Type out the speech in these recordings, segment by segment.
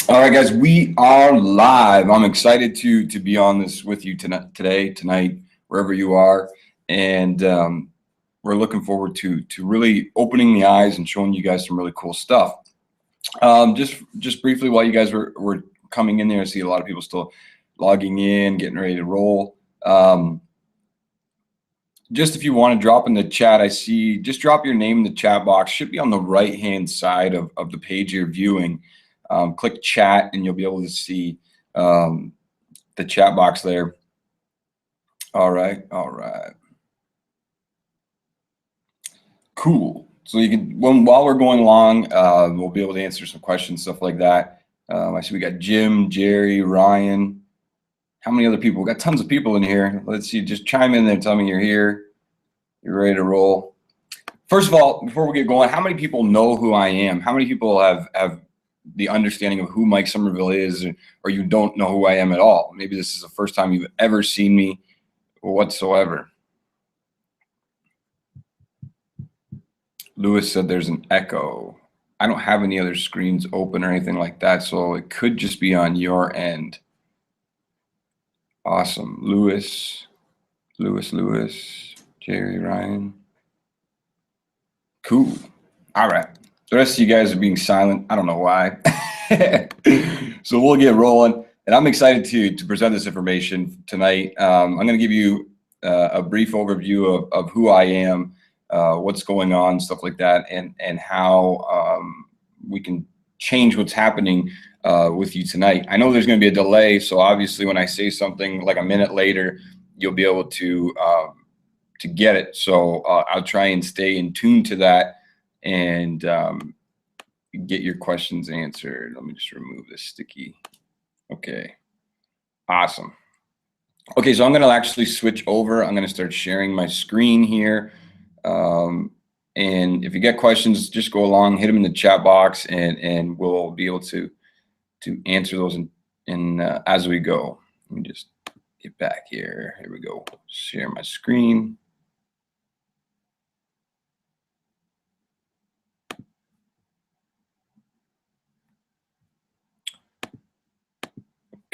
All right, guys, we are live. I'm excited to be on this with you tonight, wherever you are, and we're looking forward to really opening the eyes and showing you guys some really cool stuff. Just briefly, while you guys were coming in there, I see a lot of people still logging in, getting ready to roll. Just if you want to drop in the chat, I see just drop your name in the chat box. Should be on the right hand side of the page you're viewing. Click chat and you'll be able to see the chat box there. All right. Cool. So you can, while we're going along, we'll be able to answer some questions, stuff like that. I see we got Jim, Jerry, Ryan. How many other people? We got tons of people in here. Let's see, just chime in there, tell me you're here. You're ready to roll. First of all, before we get going, how many people know who I am? How many people have the understanding of who Mike Somerville is, or you don't know who I am at all? Maybe this is the first time you've ever seen me whatsoever. Lewis said there's an echo. I don't have any other screens open or anything like that, so it could just be on your end. Awesome. Lewis, Jerry, Ryan. Cool. All right. The rest of you guys are being silent. I don't know why. So we'll get rolling. And I'm excited to present this information tonight. I'm going to give you a brief overview of who I am, what's going on, stuff like that, and how we can change what's happening with you tonight. I know there's going to be a delay, so obviously when I say something like a minute later, you'll be able to get it. So I'll try and stay in tune to that and get your questions answered. Let me just remove this sticky. Okay, awesome. Okay, so I'm going to actually switch over. I'm going to start sharing my screen here. And if you get questions, just go along, hit them in the chat box, and we'll be able to answer those in as we go. Let me just get back here. Here we go. Share my screen.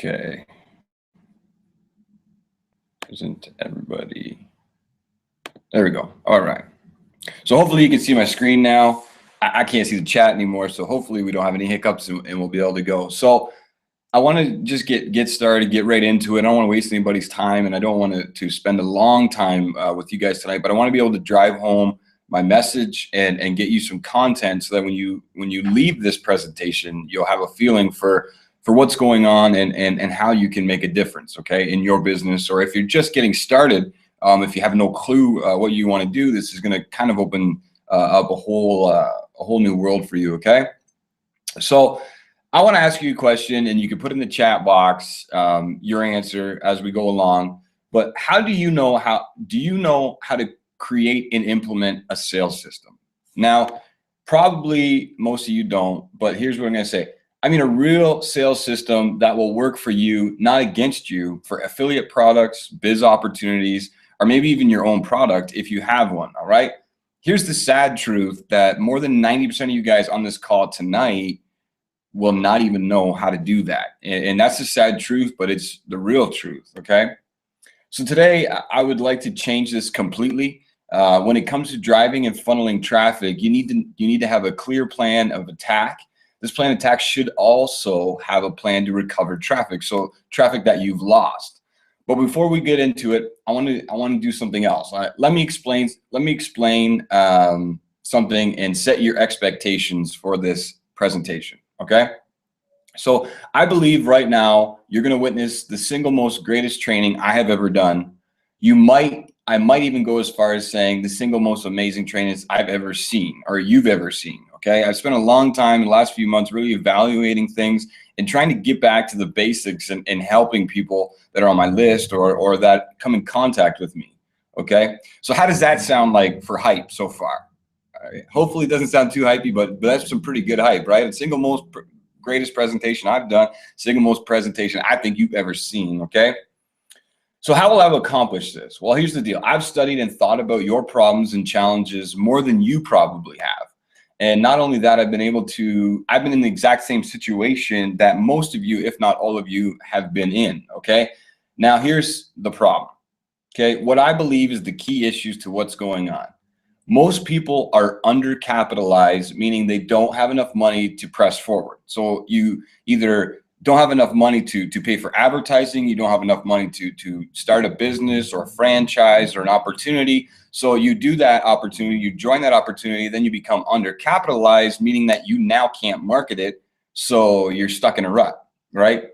Okay. Isn't everybody? There we go. All right. So hopefully you can see my screen now. I can't see the chat anymore, so hopefully we don't have any hiccups and we'll be able to go. So I want to just get started, get right into it. I don't want to waste anybody's time, and I don't want to spend a long time with you guys tonight, but I want to be able to drive home my message and get you some content so that when you leave this presentation, you'll have a feeling for what's going on and how you can make a difference, okay, in your business. Or if you're just getting started, if you have no clue what you want to do, this is going to kind of open up a whole new world for you, okay? So I want to ask you a question, and you can put in the chat box your answer as we go along. But do you know how to create and implement a sales system? Now, probably most of you don't, but here's what I'm going to say. I mean a real sales system that will work for you, not against you, for affiliate products, biz opportunities, or maybe even your own product if you have one, all right? Here's the sad truth that more than 90% of you guys on this call tonight will not even know how to do that. And that's the sad truth, but it's the real truth, okay? So today I would like to change this completely. When it comes to driving and funneling traffic, you need to have a clear plan of attack. This plan of attack should also have a plan to recover traffic, so traffic that you've lost. But before we get into it, I want to do something else. Let me explain something and set your expectations for this presentation. Okay. So I believe right now you're going to witness the single most greatest training I have ever done. I might even go as far as saying the single most amazing trainings I've ever seen, or you've ever seen. Okay. I've spent a long time in the last few months really evaluating things and trying to get back to the basics and helping people that are on my list or that come in contact with me. Okay. So how does that sound like for hype so far? All right. Hopefully it doesn't sound too hypey, but that's some pretty good hype, right? The single most greatest presentation I've done, single most presentation I think you've ever seen. Okay. So how will I accomplish this? Well, here's the deal. I've studied and thought about your problems and challenges more than you probably have. And not only that, I've been in the exact same situation that most of you, if not all of you, have been in, okay? Now, here's the problem, okay? What I believe is the key issues to what's going on. Most people are undercapitalized, meaning they don't have enough money to press forward. So you either don't have enough money to pay for advertising, you don't have enough money to start a business or a franchise or an opportunity. So you do that opportunity, you join that opportunity, then you become undercapitalized, meaning that you now can't market it. So you're stuck in a rut, right?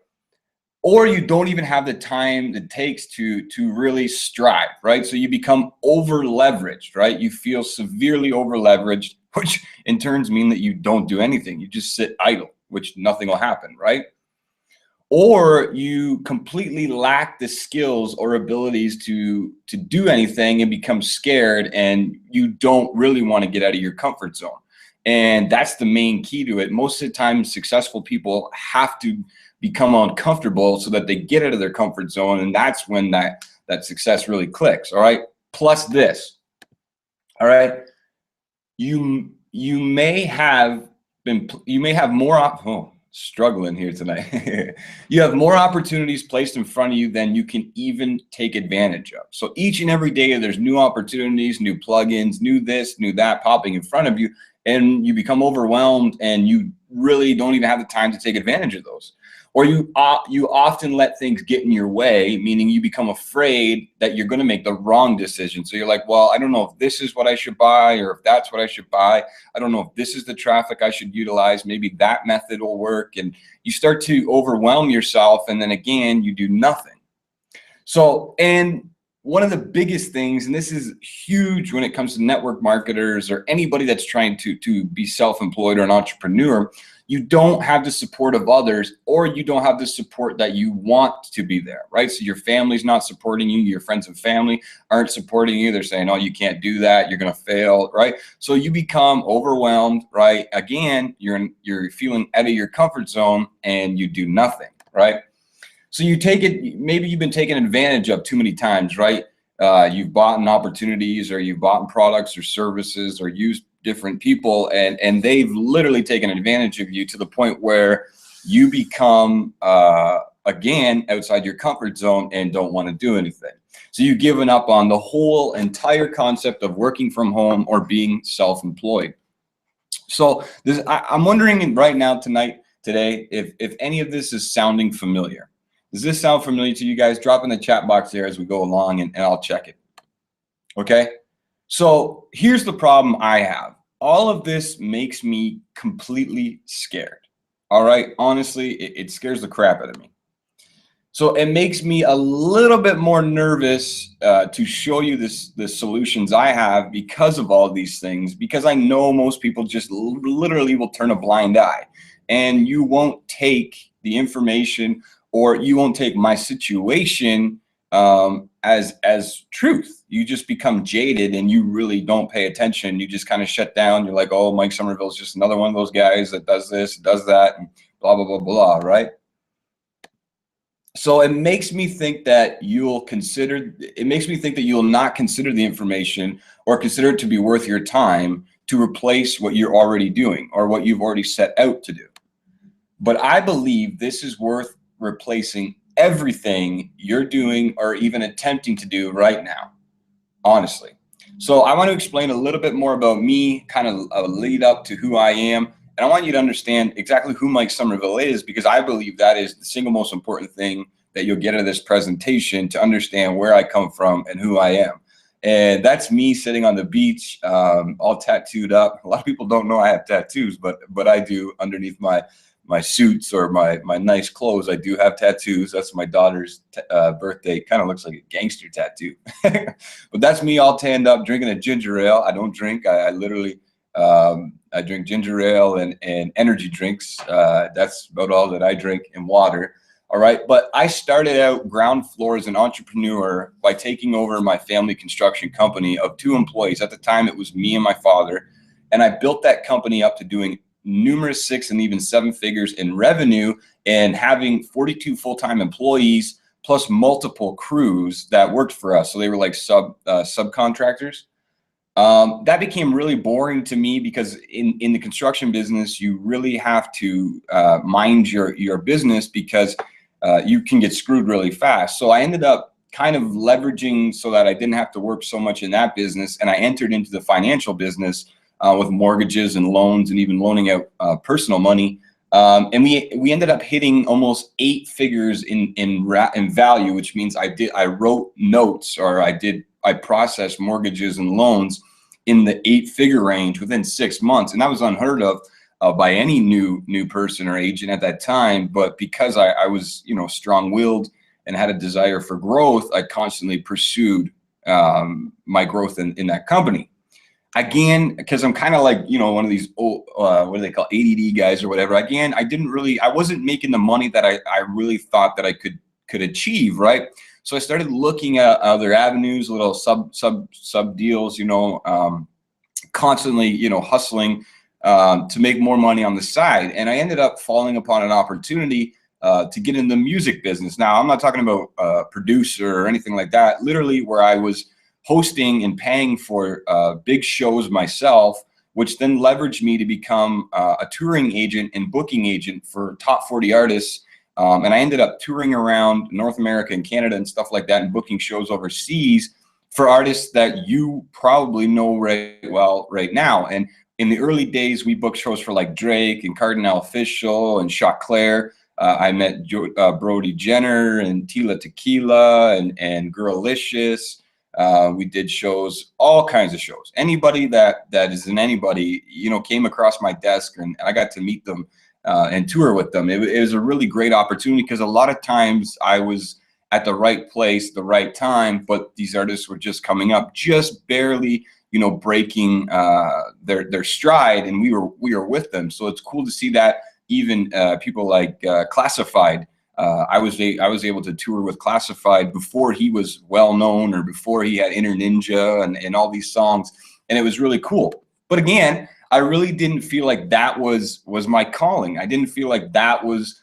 Or you don't even have the time it takes to really strive, right? So you become over leveraged, right? You feel severely over leveraged, which in turns mean that you don't do anything. You just sit idle, which nothing will happen, right? Or you completely lack the skills or abilities to do anything and become scared, and you don't really want to get out of your comfort zone. And that's the main key to it. Most of the time, successful people have to become uncomfortable so that they get out of their comfort zone, and that's when that success really clicks. All right. Plus this. All right. You may have more struggling here tonight. You have more opportunities placed in front of you than you can even take advantage of. So each and every day there's new opportunities, new plugins, new this, new that popping in front of you, and you become overwhelmed and you really don't even have the time to take advantage of those. Or you often let things get in your way, meaning you become afraid that you're going to make the wrong decision. So you're like, well, I don't know if this is what I should buy or if that's what I should buy. I don't know if this is the traffic I should utilize. Maybe that method will work. And you start to overwhelm yourself. And then again, you do nothing. So, and one of the biggest things, and this is huge when it comes to network marketers or anybody that's trying to be self-employed or an entrepreneur, you don't have the support of others, or you don't have the support that you want to be there, right? So your family's not supporting you, your friends and family aren't supporting you. They're saying, oh, you can't do that, you're gonna fail, right? So you become overwhelmed, right? Again, you're feeling out of your comfort zone and you do nothing, right? So you take it, maybe you've been taken advantage of too many times, right? You've bought opportunities, or you've bought products or services, or used different people, and they've literally taken advantage of you to the point where you become, again, outside your comfort zone and don't want to do anything. So you've given up on the whole entire concept of working from home or being self-employed. So I'm wondering right now, today, if any of this is sounding familiar. Does this sound familiar to you guys? Drop in the chat box there as we go along, and I'll check it. Okay. So here's the problem I have. All of this makes me completely scared. All right. Honestly, it scares the crap out of me. So it makes me a little bit more nervous to show you the solutions I have because of all these things, because I know most people just literally will turn a blind eye, and you won't take the information, or you won't take my situation as truth. You just become jaded and you really don't pay attention. You just kind of shut down. You're like, oh, Mike Somerville is just another one of those guys that does this, does that, and blah, blah, blah, blah, right? So it makes me think that you'll not consider the information or consider it to be worth your time to replace what you're already doing or what you've already set out to do. But I believe this is worth replacing everything you're doing or even attempting to do right now, honestly. So I want to explain a little bit more about me, kind of a lead up to who I am. And I want you to understand exactly who Mike Somerville is, because I believe that is the single most important thing that you'll get out of this presentation, to understand where I come from and who I am. And that's me sitting on the beach, all tattooed up. A lot of people don't know I have tattoos, but I do. Underneath my suits or my nice clothes, I do have tattoos. That's my daughter's birthday. Kind of looks like a gangster tattoo. But that's me all tanned up, drinking a ginger ale. I don't drink. I literally I drink ginger ale and energy drinks. That's about all that I drink, and water. All right. But I started out ground floor as an entrepreneur by taking over my family construction company of 2 employees. At the time, it was me and my father. And I built that company up to doing numerous 6 and even 7 figures in revenue, and having 42 full-time employees plus multiple crews that worked for us. So they were like subcontractors. That became really boring to me because in the construction business, you really have to mind your business because you can get screwed really fast. So I ended up kind of leveraging so that I didn't have to work so much in that business, and I entered into the financial business with mortgages and loans and even loaning out personal money. And we ended up hitting almost 8 figures in value, which means I wrote notes, or I processed mortgages and loans in the 8-figure range within 6 months, and that was unheard of by any new person or agent at that time. But because I was strong-willed and had a desire for growth, I constantly pursued my growth in that company. Again, because I'm kind of like, one of these old, what do they call, ADD guys or whatever. Again, I wasn't making the money that I really thought that I could achieve, right? So I started looking at other avenues, little sub deals, constantly, hustling to make more money on the side. And I ended up falling upon an opportunity to get in the music business. Now, I'm not talking about a producer or anything like that. Literally, where I was hosting and paying for big shows myself, which then leveraged me to become a touring agent and booking agent for top 40 artists. And I ended up touring around North America and Canada and stuff like that, and booking shows overseas for artists that you probably know right now. And in the early days, we booked shows for like Drake and Cardinal Official and Shot Claire. I met Brody Jenner and Tila Tequila and Girlicious. We did shows, all kinds of shows. Anybody that is in anybody, came across my desk, and I got to meet them and tour with them. It was a really great opportunity because a lot of times I was at the right place, the right time, but these artists were just coming up, just barely, breaking their stride, and we were with them. So it's cool to see that even people like Classified. I was able to tour with Classified before he was well known, or before he had Inner Ninja and all these songs, and it was really cool. But again, I really didn't feel like that was my calling. I didn't feel like that was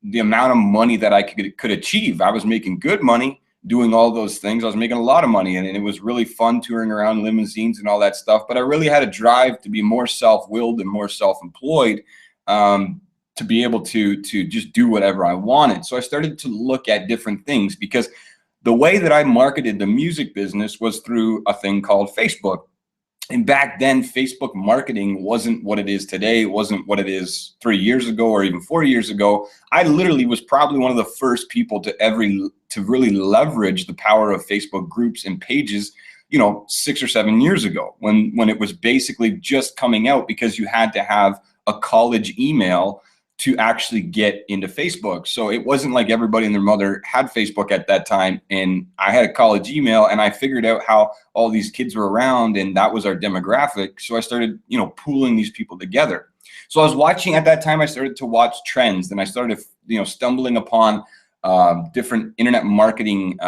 the amount of money that I could achieve. I was making good money doing all those things. I was making a lot of money, and it was really fun touring around limousines and all that stuff. But I really had a drive to be more self-willed and more self-employed, to be able to just do whatever I wanted. So I started to look at different things, because the way that I marketed the music business was through a thing called Facebook. And back then, Facebook marketing wasn't what it is today. It wasn't what it is 3 years ago or even 4 years ago. I literally was probably one of the first people to really leverage the power of Facebook groups and pages, 6 or 7 years ago, when it was basically just coming out, because you had to have a college email to actually get into Facebook. So it wasn't like everybody and their mother had Facebook at that time. And I had a college email, and I figured out how all these kids were around, and that was our demographic. So I started, pooling these people together. So I was watching at that time, I started to watch trends, and I started, stumbling upon different internet marketing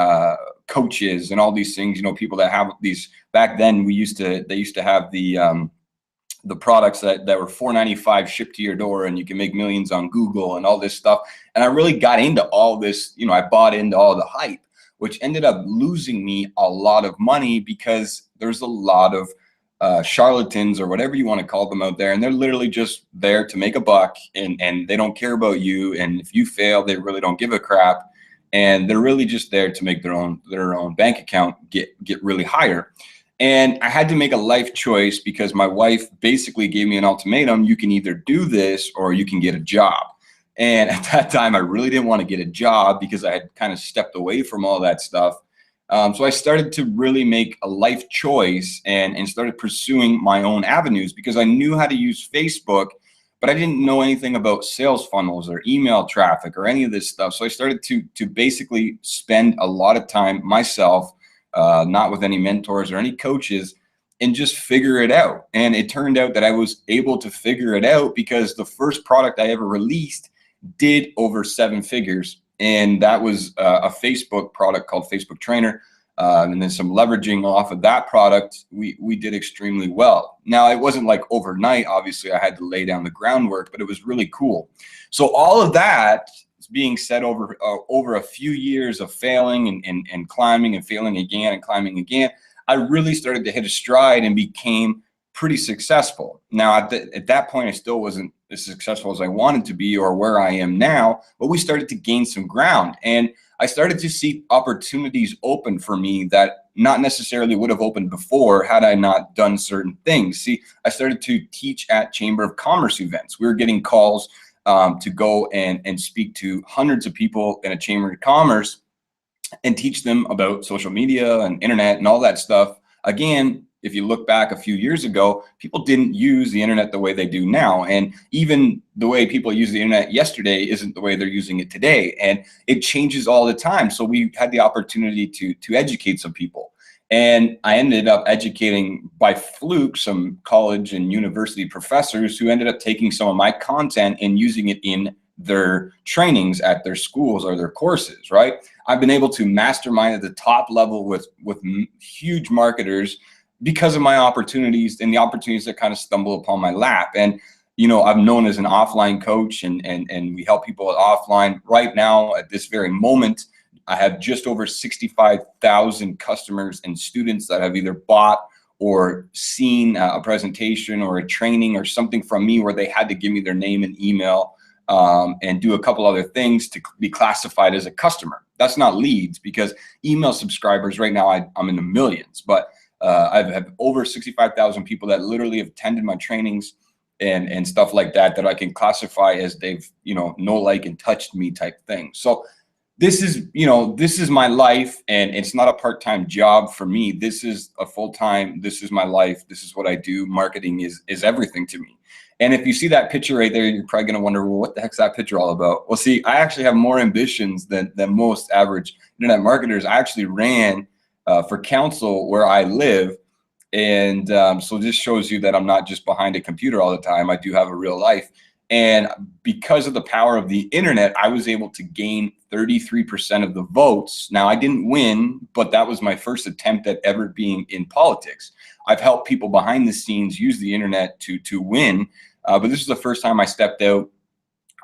coaches and all these things, people that have these. Back then they used to have the products that were $4.95 shipped to your door, and you can make millions on Google and all this stuff. And I really got into all this, I bought into all the hype, which ended up losing me a lot of money, because there's a lot of charlatans, or whatever you want to call them, out there, and they're literally just there to make a buck, and they don't care about you. And if you fail, they really don't give a crap, and they're really just there to make their own bank account get really higher. And I had to make a life choice, because my wife basically gave me an ultimatum: you can either do this or you can get a job. And at that time, I really didn't want to get a job, because I had kind of stepped away from all that stuff. So I started to really make a life choice, and started pursuing my own avenues, because I knew how to use Facebook, but I didn't know anything about sales funnels or email traffic or any of this stuff. So I started to basically spend a lot of time myself, not with any mentors or any coaches, and just figure it out. And it turned out that I was able to figure it out, because the first product I ever released did over 7 figures. And that was a Facebook product called Facebook Trainer. And then some leveraging off of that product, we did extremely well. Now, it wasn't like overnight. Obviously, I had to lay down the groundwork, but it was really cool. So all of that being said, over a few years of failing and climbing and failing again and climbing again, I really started to hit a stride and became pretty successful. Now, at that point, I still wasn't as successful as I wanted to be or where I am now, but we started to gain some ground. And I started to see opportunities open for me that not necessarily would have opened before had I not done certain things. See, I started to teach at Chamber of Commerce events. We were getting calls to go and speak to hundreds of people in a Chamber of Commerce and teach them about social media and internet and all that stuff. Again, if you look back a few years ago, people didn't use the internet the way they do now. And even the way people use the internet yesterday isn't the way they're using it today. And it changes all the time. So we had the opportunity to educate some people. And I ended up educating by fluke some college and university professors who ended up taking some of my content and using it in their trainings at their schools or their courses, right? I've been able to mastermind at the top level with huge marketers because of my opportunities and the opportunities that kind of stumble upon my lap. And, you know, I'm known as an offline coach and we help people offline. Right now, at this very moment, I have just over 65,000 customers and students that have either bought or seen a presentation or a training or something from me where they had to give me their name and email and do a couple other things to be classified as a customer. That's not leads, because email subscribers right now, I'm in the millions, but I've had over 65,000 people that literally have attended my trainings and stuff like that, that I can classify as they've, you know, like and touched me type thing. So this is, you know, this is my life, and it's not a part-time job for me. This is a full-time, this is my life. This is what I do. Marketing is everything to me. And if you see that picture right there, you're probably going to wonder, well, what the heck's that picture all about? Well, see, I actually have more ambitions than most average internet marketers. I actually ran for council where I live. And so this shows you that I'm not just behind a computer all the time. I do have a real life. And because of the power of the internet, I was able to gain 33% of the votes. Now, I didn't win, but that was my first attempt at ever being in politics. I've helped people behind the scenes use the internet to win. But this is the first time I stepped out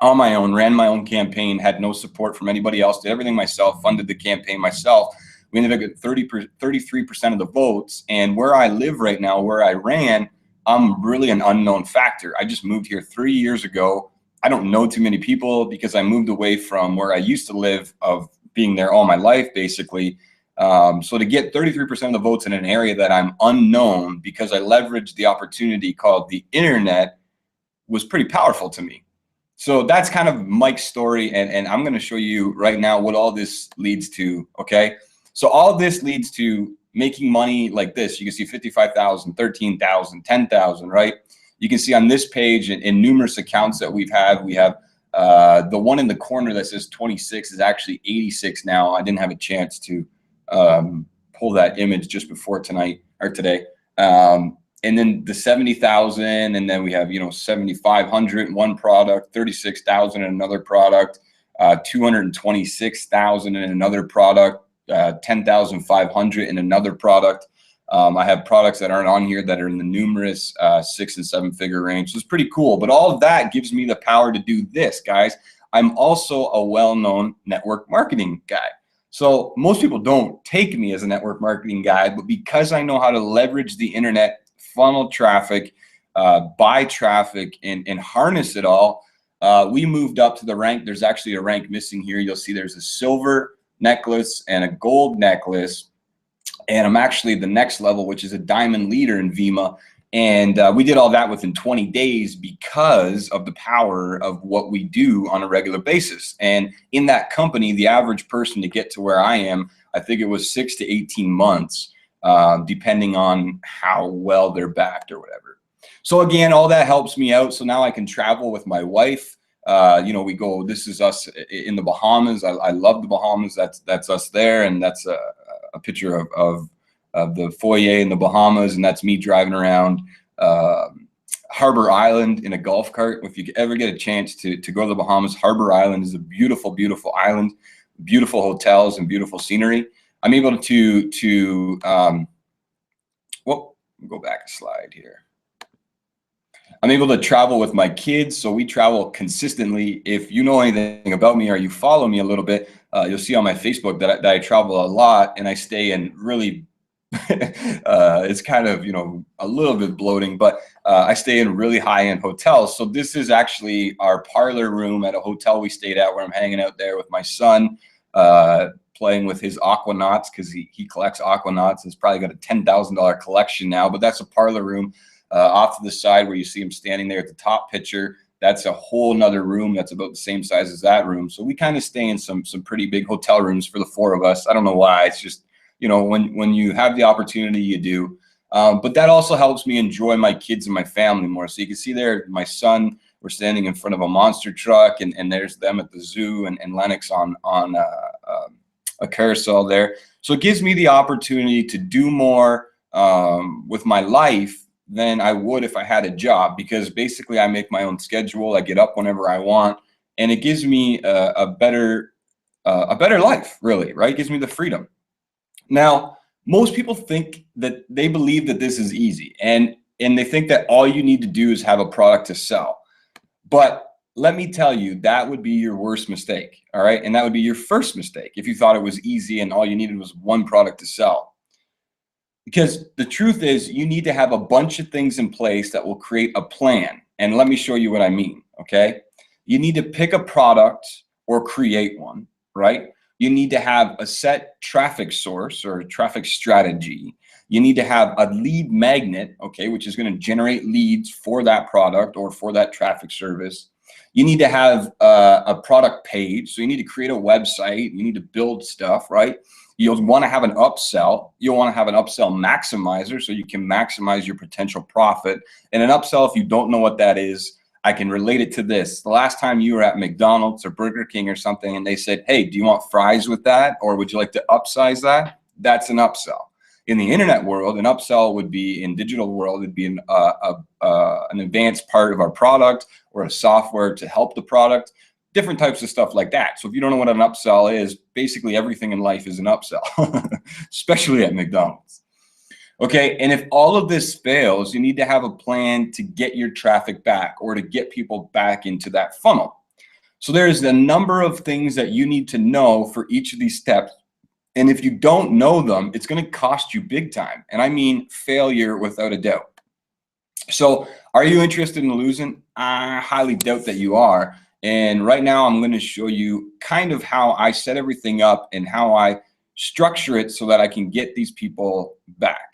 on my own, ran my own campaign, had no support from anybody else, did everything myself, funded the campaign myself. We ended up getting 33% of the votes. And where I live right now, where I ran, I'm really an unknown factor. I just moved here 3 years ago. I don't know too many people because I moved away from where I used to live, of being there all my life, basically. So to get 33% of the votes in an area that I'm unknown, because I leveraged the opportunity called the internet, was pretty powerful to me. So that's kind of Mike's story. And I'm going to show you right now what all this leads to. Okay. So all this leads to making money like this. You can see 55,000, 13,000, 10,000, right? You can see on this page in numerous accounts that we have the one in the corner that says 26 is actually 86 now. I didn't have a chance to pull that image just before tonight or today. And then the 70,000, and then we have, you know, 7,500 in one product, 36,000 in another product, 226,000 in another product, 10,500 in another product. I have products that aren't on here that are in the numerous 6- and 7-figure range. So it's pretty cool. But all of that gives me the power to do this, guys. I'm also a well-known network marketing guy. So most people don't take me as a network marketing guy, but because I know how to leverage the internet, funnel traffic, buy traffic, and harness it all, we moved up to the rank. There's actually a rank missing here. You'll see there's a silver necklace and a gold necklace. And I'm actually the next level, which is a diamond leader in Vima. And we did all that within 20 days because of the power of what we do on a regular basis. And in that company, the average person to get to where I am, I think it was 6 to 18 months, depending on how well they're backed or whatever. So again, all that helps me out. So now I can travel with my wife. You know, we go, this is us in the Bahamas. I love the Bahamas. That's us there. And that's a picture of the foyer in the Bahamas, and that's me driving around Harbor Island in a golf cart. If you ever get a chance to go to the Bahamas, Harbor Island is a beautiful, beautiful island, beautiful hotels and beautiful scenery. I'm able to well, go back a slide here. I'm able to travel with my kids, so we travel consistently. If you know anything about me or you follow me a little bit, you'll see on my Facebook that I travel a lot, and I stay in really It's kind of, a little bit bloating, but I stay in really high-end hotels. So this is actually our parlor room at a hotel we stayed at, where I'm hanging out there with my son, playing with his aquanauts, because he collects aquanauts. He's probably got a $10,000 collection now, but that's a parlor room. Off to the side where you see him standing there at the top picture, that's a whole nother room that's about the same size as that room. So we kind of stay in some pretty big hotel rooms for the four of us. I don't know why. It's just, when you have the opportunity, you do. But that also helps me enjoy my kids and my family more. So you can see there, my son, we're standing in front of a monster truck, and there's them at the zoo, and Lennox on a carousel there. So it gives me the opportunity to do more with my life than I would if I had a job, because basically I make my own schedule. I get up whenever I want, and it gives me a better life, really, right? It gives me the freedom. Now, most people think that they believe that this is easy, and they think that all you need to do is have a product to sell. But let me tell you, that would be your worst mistake, all right? And that would be your first mistake if you thought it was easy and all you needed was one product to sell. Because the truth is, you need to have a bunch of things in place that will create a plan. And let me show you what I mean, okay? You need to pick a product or create one, right? You need to have a set traffic source or traffic strategy. You need to have a lead magnet, okay, which is going to generate leads for that product or for that traffic service. You need to have a product page. So you need to create a website. You need to build stuff, right? You'll want to have an upsell. You'll want to have an upsell maximizer, so you can maximize your potential profit. And an upsell, if you don't know what that is, I can relate it to this. The last time you were at McDonald's or Burger King or something, and they said, hey, do you want fries with that? Or would you like to upsize that? That's an upsell. In the internet world, an upsell would be, in digital world, it'd be an advanced part of our product or a software to help the product. Different types of stuff like that. So if you don't know what an upsell is, basically everything in life is an upsell, especially at McDonald's. Okay, and if all of this fails, you need to have a plan to get your traffic back or to get people back into that funnel. So there's a number of things that you need to know for each of these steps. And if you don't know them, it's going to cost you big time. And I mean failure without a doubt. So are you interested in losing? I highly doubt that you are. And right now I'm going to show you kind of how I set everything up and how I structure it so that I can get these people back.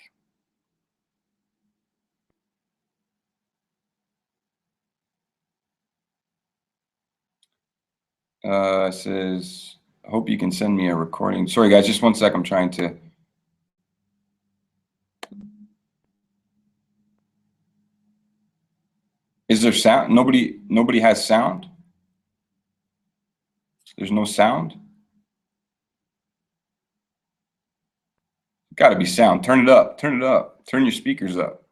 Says, I hope you can send me a recording. Sorry guys, just one sec. I'm trying to. Is there sound? Nobody has sound? There's no sound? Got to be sound. Turn it up. Turn it up. Turn your speakers up.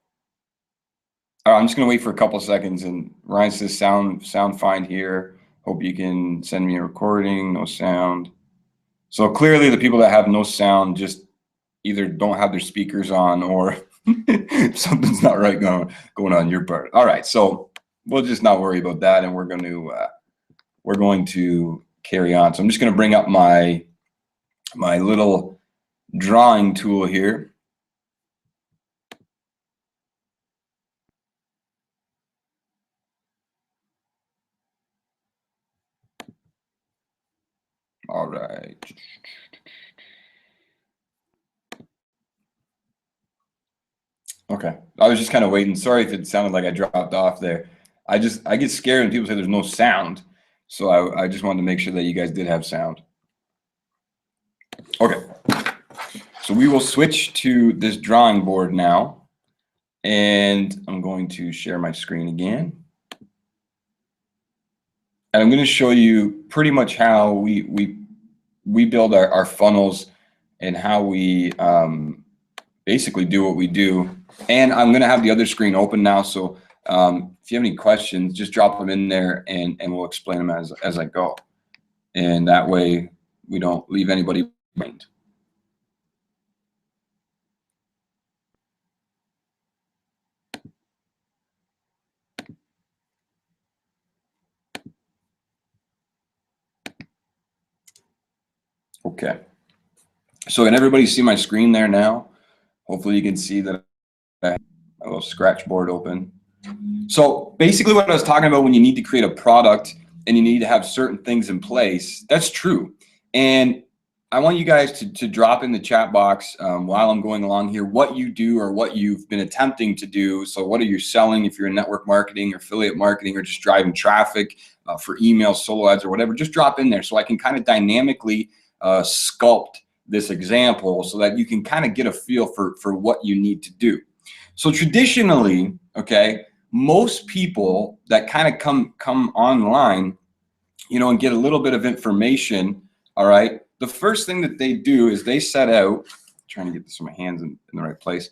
All right, I'm just going to wait for a couple of seconds. And Ryan says sound fine here. Hope you can send me a recording. No sound. So clearly the people that have no sound just either don't have their speakers on, or something's not right going on your part. All right, so we'll just not worry about that, and we're going to carry on. So I'm just going to bring up my little drawing tool here. All right. Okay, I was just kind of waiting. Sorry if it sounded like I dropped off there. I get scared when people say there's no sound. So I just wanted to make sure that you guys did have sound. Okay, so we will switch to this drawing board now. And I'm going to share my screen again. And I'm going to show you pretty much how we build our funnels and how we basically do what we do. And I'm going to have the other screen open now. So if you have any questions, just drop them in there and we'll explain them as I go. And that way we don't leave anybody behind. Okay. So can everybody see my screen there now? Hopefully you can see that I have a little scratch board open. So basically what I was talking about when you need to create a product and you need to have certain things in place, that's true. And I want you guys to drop in the chat box while I'm going along here what you do or what you've been attempting to do. So what are you selling if you're in network marketing or affiliate marketing or just driving traffic for email, solo ads or whatever, just drop in there so I can kind of dynamically sculpt this example so that you can kind of get a feel for what you need to do. So traditionally, okay, most people that kind of come online, you know, and get a little bit of information, all right, the first thing that they do is they set out, trying to get this in my hands in the right place.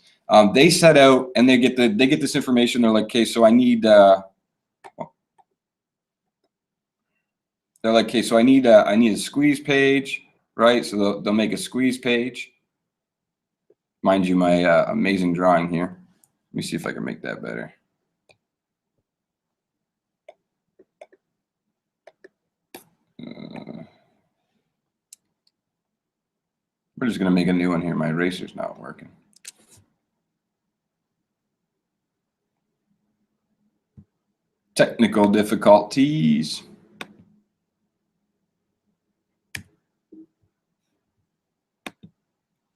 They set out and they get this information. They're like, okay, so I need, they're like, okay, so I need a squeeze page, right? So they'll make a squeeze page. Mind you, my amazing drawing here. Let me see if I can make that better. We're just going to make a new one here. My eraser's not working. Technical difficulties.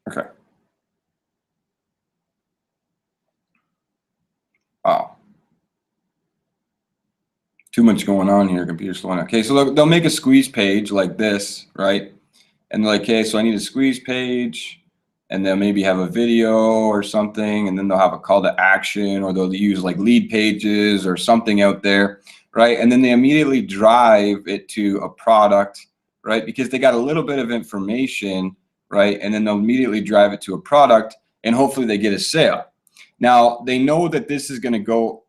Okay. Oh. Too much going on here. Computer's slowing down. Okay, so they'll make a squeeze page like this, right? And they're like, okay, so I need a squeeze page, and they'll maybe have a video or something, and then they'll have a call to action, or they'll use like lead pages or something out there, right? And then they immediately drive it to a product, right? Because they got a little bit of information, right? And then they'll immediately drive it to a product, and hopefully they get a sale. Now they know that this is going to go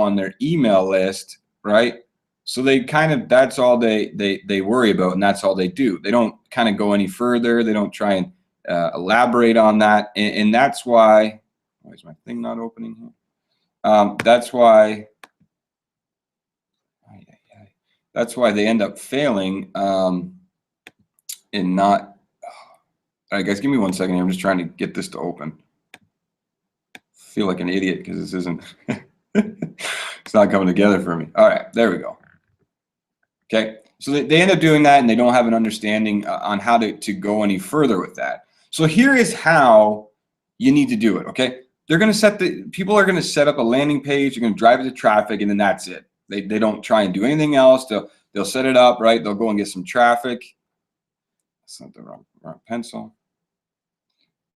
on their email list, right? So they kind of, that's all they worry about, and that's all they do. They don't kind of go any further. They don't try and elaborate on that, and that's why. Why is my thing not opening here? That's why. That's why they end up failing and not. All right, guys, give me 1 second here. I'm just trying to get this to open. I feel like an idiot because this isn't. It's not coming together for me. All right, there we go. Okay, so they end up doing that, and they don't have an understanding on how to go any further with that. So here is how you need to do it. Okay, they're going to people are going to set up a landing page. They're going to drive it to traffic, and then that's it. They don't try and do anything else. They'll set it up, right? They'll go and get some traffic. That's not the wrong pencil.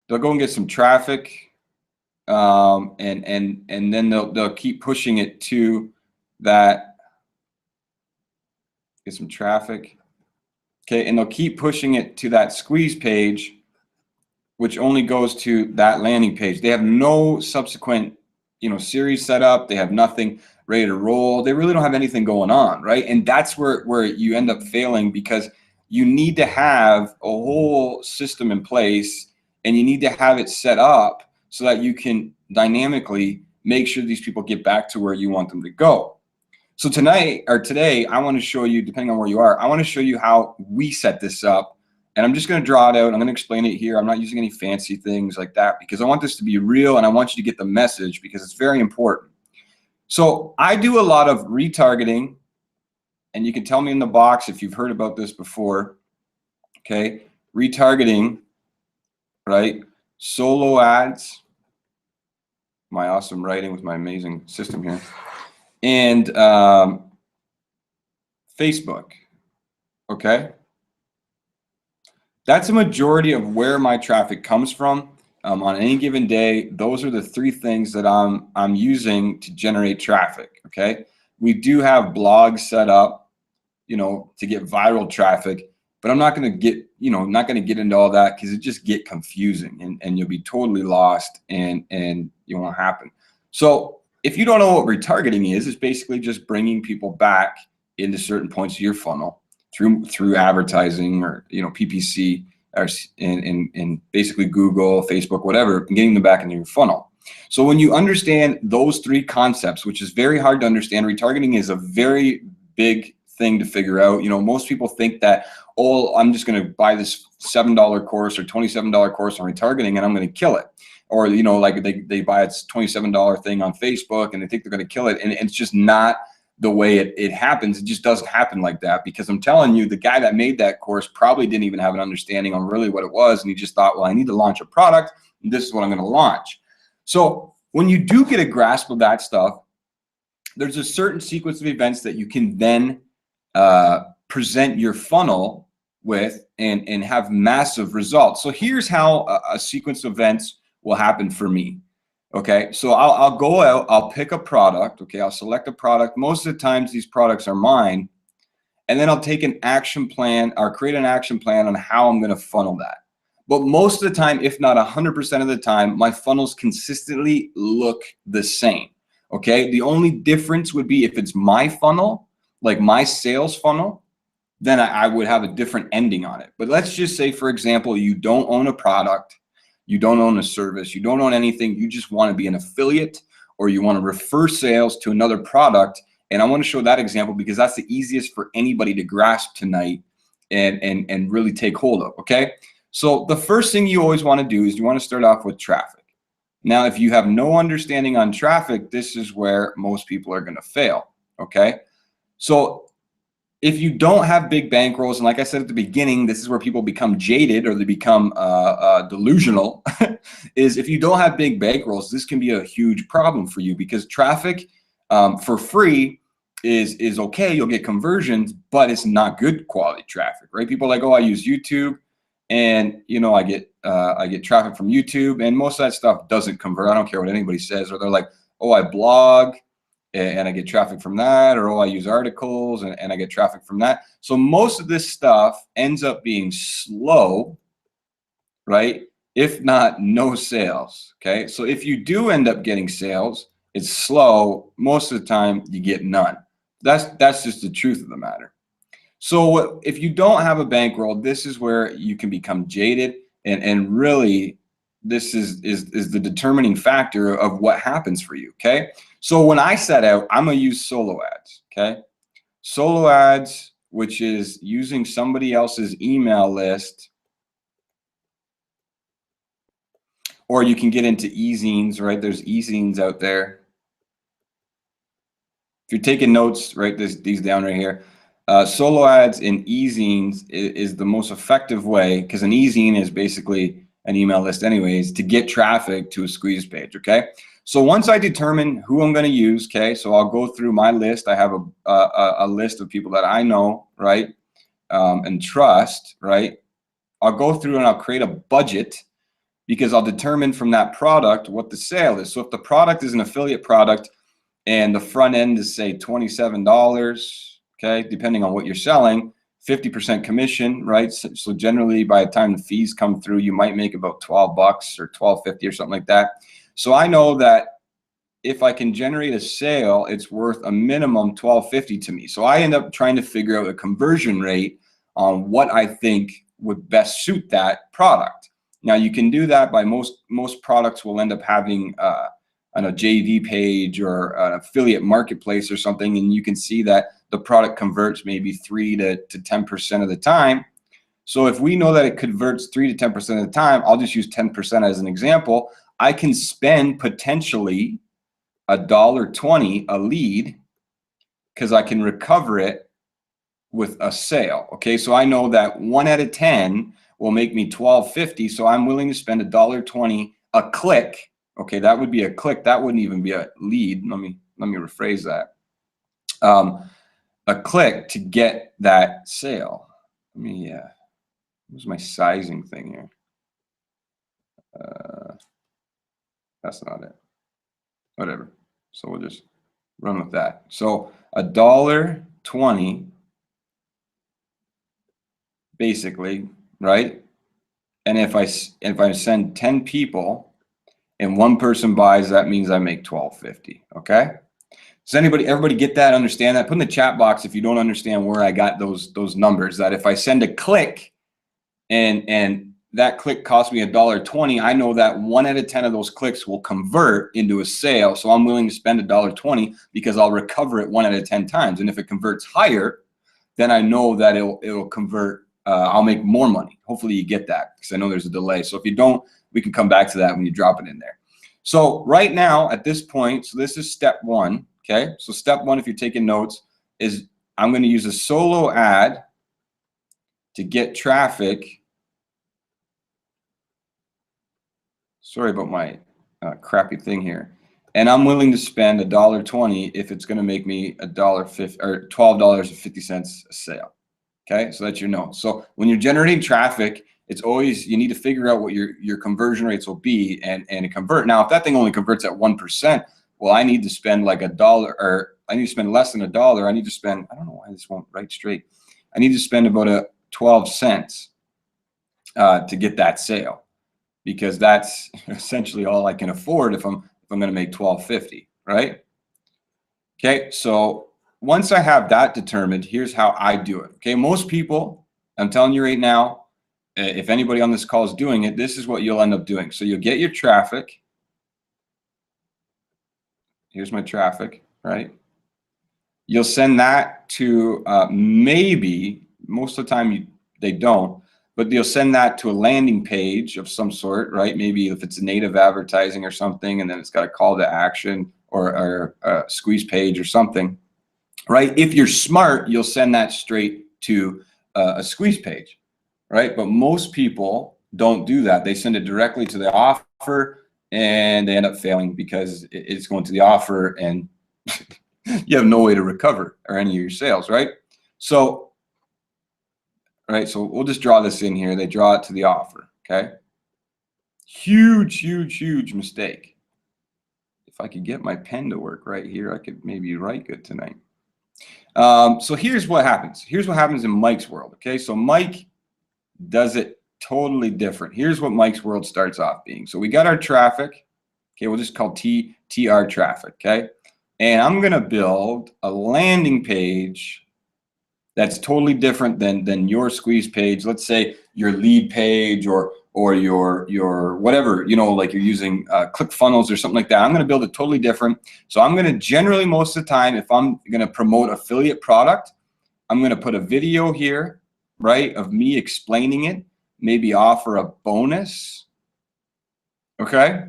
They'll go and get some traffic, and then they'll keep pushing it to that. Get some traffic. Okay, and they'll keep pushing it to that squeeze page, which only goes to that landing page. They have no subsequent, you know, series set up. They have nothing ready to roll. They really don't have anything going on, right? And that's where you end up failing, because you need to have a whole system in place, and you need to have it set up so that you can dynamically make sure these people get back to where you want them to go. So today, I want to show you, depending on where you are, I want to show you how we set this up. And I'm just going to draw it out. I'm going to explain it here. I'm not using any fancy things like that, because I want this to be real, and I want you to get the message, because it's very important. So I do a lot of retargeting, and you can tell me in the box if you've heard about this before. Okay, retargeting, right? Solo ads, my awesome writing with my amazing system here. And Facebook, okay? That's a majority of where my traffic comes from on any given day. Those are the three things that I'm using to generate traffic, okay? We do have blogs set up, you know, to get viral traffic, but I'm not going to get, you know, not going to get into all that, because it just get confusing, and you'll be totally lost, and you won't happen. So if you don't know what retargeting is, it's basically just bringing people back into certain points of your funnel through advertising, or, you know, PPC, or in basically Google, Facebook, whatever, and getting them back into your funnel. So when you understand those three concepts, which is very hard to understand, retargeting is a very big thing to figure out. You know, most people think that, oh, I'm just going to buy this $7 course or $27 course on retargeting, and I'm going to kill it. or, you know, like they buy its $27 thing on Facebook and they think they're going to kill it. And it's just not the way it happens. It just doesn't happen like that, because I'm telling you, the guy that made that course probably didn't even have an understanding on really what it was. And he just thought, well, I need to launch a product, and this is what I'm going to launch. So when you do get a grasp of that stuff, there's a certain sequence of events that you can then present your funnel with and have massive results. So here's how a sequence of events will happen for me. Okay, so I'll go out, I'll pick a product. Okay, I'll select a product. Most of the times these products are mine, and then I'll take an action plan or create an action plan on how I'm going to funnel that. But most of the time, if not 100% of the time, my funnels consistently look the same. Okay, the only difference would be if it's my funnel, like my sales funnel, then I would have a different ending on it. But let's just say, for example, you don't own a product, you don't own a service, you don't own anything, you just want to be an affiliate, or you want to refer sales to another product. And I want to show that example because that's the easiest for anybody to grasp tonight and really take hold of. Okay, so the first thing you always want to do is you want to start off with traffic. Now, if you have no understanding on traffic, this is where most people are going to fail. Okay, so if you don't have big bankrolls, and like I said at the beginning, this is where people become jaded or they become delusional, is if you don't have big bankrolls, this can be a huge problem for you, because traffic for free is okay. You'll get conversions, but it's not good quality traffic, right? People are like, oh, I use YouTube, and you know, I get traffic from YouTube, and most of that stuff doesn't convert. I don't care what anybody says. Or they're like, oh, I blog and I get traffic from that, or oh, I use articles and I get traffic from that. So most of this stuff ends up being slow, right? If not no sales. Okay, so if you do end up getting sales, it's slow. Most of the time you get none. That's just the truth of the matter. So if you don't have a bankroll, this is where you can become jaded, and really this is the determining factor of what happens for you. Okay, so when I set out, I'm gonna use solo ads. Okay, solo ads, which is using somebody else's email list, or you can get into e-zines, right? There's e-zines out there. If you're taking notes, write these down right here. Solo ads and e-zines is the most effective way, because an e-zine is basically an email list anyways, to get traffic to a squeeze page. Okay, so once I determine who I'm going to use, okay, so I'll go through my list. I have a list of people that I know, right, and trust, right? I'll go through and I'll create a budget, because I'll determine from that product what the sale is. So if the product is an affiliate product and the front end is, say, $27, okay, depending on what you're selling, 50% commission, right? So generally by the time the fees come through, you might make about 12 bucks or 12.50 or something like that. So I know that if I can generate a sale, it's worth a minimum 12.50 to me. So I end up trying to figure out a conversion rate on what I think would best suit that product. Now you can do that by most products will end up having on a JV page or an affiliate marketplace or something, and you can see that the product converts maybe 3 to 10% of the time. So if we know that it converts 3 to 10% of the time, I'll just use 10% as an example. I can spend potentially $1.20 a lead, because I can recover it with a sale. Okay, so I know that 1 out of 10 will make me $12.50, so I'm willing to spend $1.20 a click. Okay, that would be a click. That wouldn't even be a lead. Let me rephrase that. A click to get that sale. Let me where's my sizing thing here? That's not it. Whatever. So we'll just run with that. So $1.20 basically, right? And if I send 10 people and one person buys, that means I make $12.50. Okay. Does everybody get that? Understand that? Put in the chat box if you don't understand where I got those numbers. That if I send a click and that click costs me $1.20, I know that 1 out of 10 of those clicks will convert into a sale. So I'm willing to spend $1.20 because I'll recover it 1 out of 10 times. And if it converts higher, then I know that it'll convert. I'll make more money. Hopefully you get that, because I know there's a delay. So if you don't we can come back to that when you drop it in there. So right now at this point, so this is step one, okay? So step one, if you're taking notes, is I'm going to use a solo ad to get traffic. Sorry about my crappy thing here. And I'm willing to spend $1.20 if it's going to make me $1.50 or $12.50 a sale. Okay, so that's your note. So when you're generating traffic, it's always, you need to figure out what your conversion rates will be and convert. Now, if that thing only converts at 1%, well, I need to spend like $1, or I need to spend less than $1. I need to spend, I don't know why this won't write straight. I need to spend about 12 cents to get that sale, because that's essentially all I can afford if I'm going to make $12.50, right? Okay, so once I have that determined, here's how I do it. Okay, most people, I'm telling you right now, if anybody on this call is doing it, this is what you'll end up doing. So you'll get your traffic. Here's my traffic, right? You'll send that to maybe, most of the time they don't, but you'll send that to a landing page of some sort, right? Maybe if it's native advertising or something, and then it's got a call to action or a squeeze page or something, right? If you're smart, you'll send that straight to a squeeze page, right? But most people don't do that. They send it directly to the offer, and they end up failing because it's going to the offer, and you have no way to recover or any of your sales, right? So, right, so we'll just draw this in here. They draw it to the offer, okay? Huge, huge, huge mistake. If I could get my pen to work right here, I could maybe write good tonight. So here's what happens. Here's what happens in Mike's world, okay? So Mike does it totally different. Here's what Mike's world starts off being. So we got our traffic, okay? We'll just call TR traffic, okay? And I'm gonna build a landing page that's totally different than your squeeze page. Let's say your lead page or your whatever, you know, like you're using ClickFunnels or something like that. I'm going to build it totally different. So I'm going to generally, most of the time, if I'm going to promote affiliate product, I'm going to put a video here, right, of me explaining it, maybe offer a bonus, okay?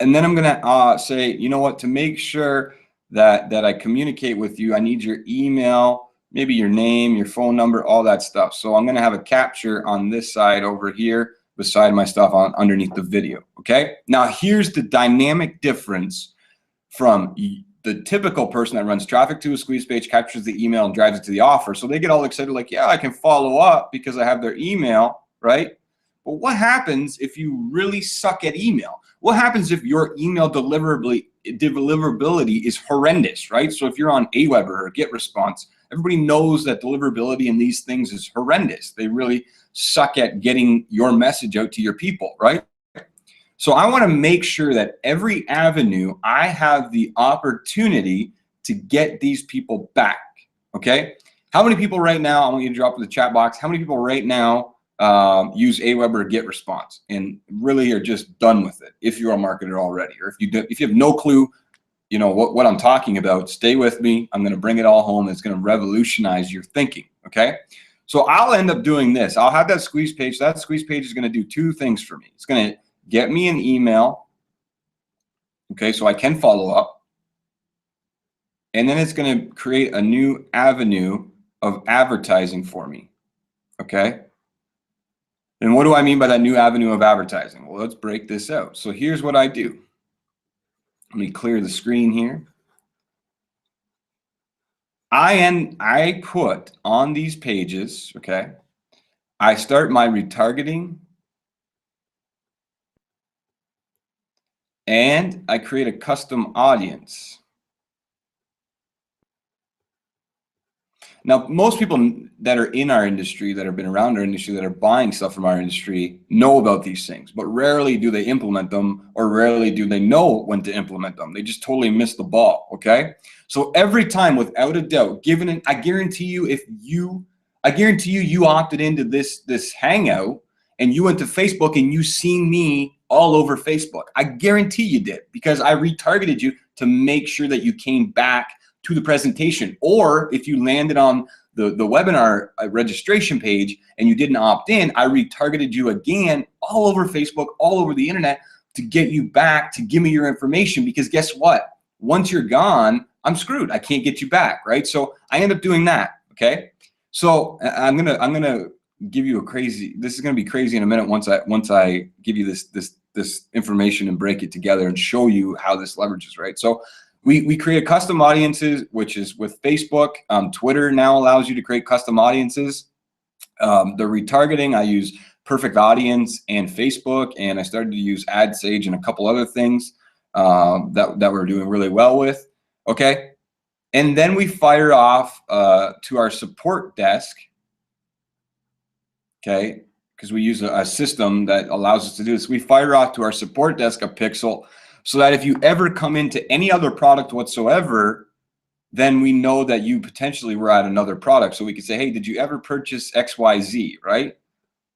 And then I'm going to say, you know what, to make sure that I communicate with you, I need your email, maybe your name, your phone number, all that stuff. So I'm going to have a capture on this side over here beside my stuff underneath the video, okay? Now here's the dynamic difference from the typical person that runs traffic to a squeeze page, captures the email, and drives it to the offer. So they get all excited like, yeah, I can follow up because I have their email, right? But what happens if you really suck at email? What happens if your email deliverability is horrendous, right? So if you're on Aweber or GetResponse, everybody knows that deliverability in these things is horrendous. They really suck at getting your message out to your people, right? So I want to make sure that every avenue I have the opportunity to get these people back, okay? How many people right now, I want you to drop in the chat box, how many people right now use Aweber or GetResponse and really are just done with it if you're a marketer already? Or if you have no clue, you know what I'm talking about, stay with me. I'm going to bring it all home. It's going to revolutionize your thinking, okay? So I'll end up doing this. I'll have that squeeze page. That squeeze page is going to do two things for me. It's going to get me an email, okay, so I can follow up. And then it's going to create a new avenue of advertising for me, okay? And what do I mean by that new avenue of advertising? Well, let's break this out. So here's what I do. Let me clear the screen here. I put on these pages, okay, I start my retargeting and I create a custom audience. Now, most people that are in our industry, that have been around our industry, that are buying stuff from our industry know about these things, but rarely do they implement them, or rarely do they know when to implement them. They just totally miss the ball, okay? So every time, without a doubt, I guarantee you, you opted into this hangout and you went to Facebook and you seen me all over Facebook. I guarantee you did, because I retargeted you to make sure that you came back to the presentation. Or if you landed on the webinar registration page and you didn't opt in, I retargeted you again all over Facebook, all over the internet to get you back to give me your information, because guess what? Once you're gone, I'm screwed. I can't get you back, right? So I end up doing that, okay? So I'm gonna give you a crazy, this is gonna be crazy in a minute once I give you this information and break it together and show you how this leverages, right? So we create custom audiences, which is with Facebook. Twitter now allows you to create custom audiences. The retargeting, I use Perfect Audience and Facebook, and I started to use AdSage and a couple other things that we're doing really well with, okay? And then we fire off to our support desk, okay? Because we use a system that allows us to do this. We fire off to our support desk a pixel, so that if you ever come into any other product whatsoever, then we know that you potentially were at another product. So we can say, hey, did you ever purchase XYZ, right?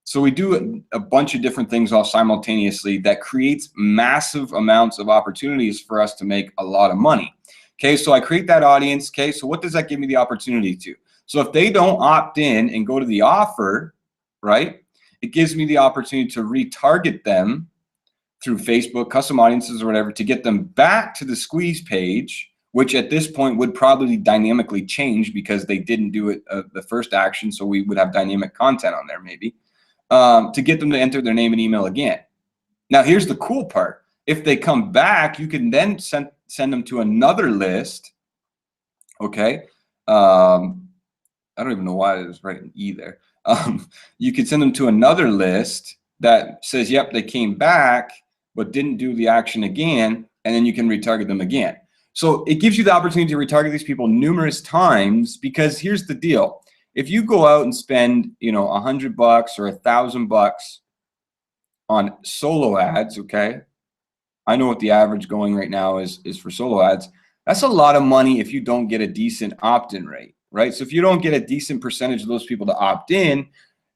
So we do a bunch of different things all simultaneously that creates massive amounts of opportunities for us to make a lot of money. Okay, so I create that audience. Okay, so what does that give me the opportunity to? So if they don't opt in and go to the offer, right, it gives me the opportunity to retarget them through Facebook, custom audiences or whatever, to get them back to the squeeze page, which at this point would probably dynamically change because they didn't do it the first action. So we would have dynamic content on there maybe, to get them to enter their name and email again. Now, here's the cool part. If they come back, you can then send them to another list, okay? I don't even know why it was writing E there. You could send them to another list that says, yep, they came back, but didn't do the action again, and then you can retarget them again. So it gives you the opportunity to retarget these people numerous times, because here's the deal. If you go out and spend, you know, $100 or $1,000 on solo ads, okay? I know what the average going right now is for solo ads. That's a lot of money if you don't get a decent opt-in rate, right? So if you don't get a decent percentage of those people to opt in,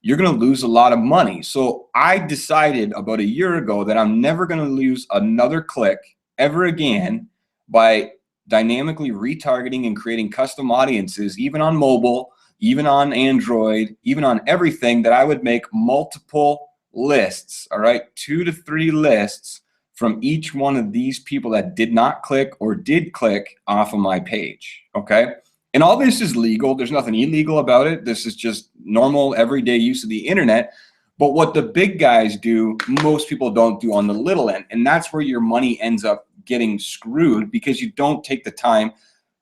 you're going to lose a lot of money. So I decided about a year ago that I'm never going to lose another click ever again by dynamically retargeting and creating custom audiences, even on mobile, even on Android, even on everything, that I would make multiple lists, all right, 2 to 3 lists from each one of these people that did not click or did click off of my page, okay? And all this is legal. There's nothing illegal about it. This is just normal everyday use of the internet. But what the big guys do, most people don't do on the little end. And that's where your money ends up getting screwed, because you don't take the time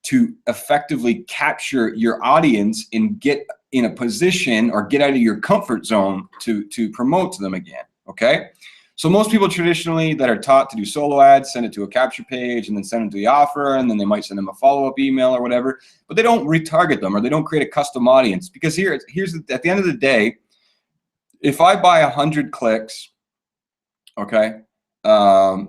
to effectively capture your audience and get in a position or get out of your comfort zone to promote to them again, okay? So most people traditionally that are taught to do solo ads send it to a capture page and then send them to the offer, and then they might send them a follow-up email or whatever, but they don't retarget them, or they don't create a custom audience. Because here's at the end of the day, if I buy 100 clicks, okay,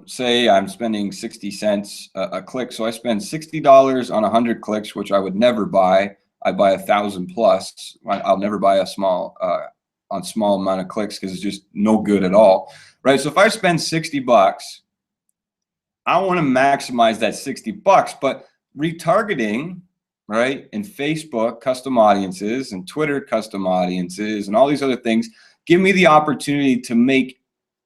say I'm spending 60 cents a click, so I spend $60 on 100 clicks, which I would never buy. I buy 1,000 plus. I'll never buy a small amount of clicks, because it's just no good at all, right? So if I spend $60, I want to maximize that $60, but retargeting, right, and Facebook custom audiences and Twitter custom audiences and all these other things give me the opportunity to make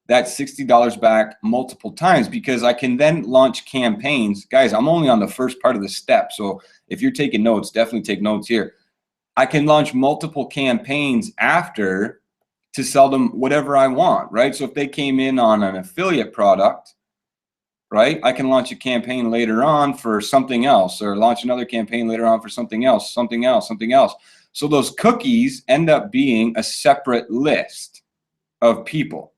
that $60 back multiple times, because I can then launch campaigns. Guys, I'm only on the first part of the step, so if you're taking notes, definitely take notes here. I can launch multiple campaigns after to sell them whatever I want, right? So if they came in on an affiliate product, right, I can launch a campaign later on for something else, or launch another campaign later on for something else, something else, something else. So those cookies end up being a separate list of people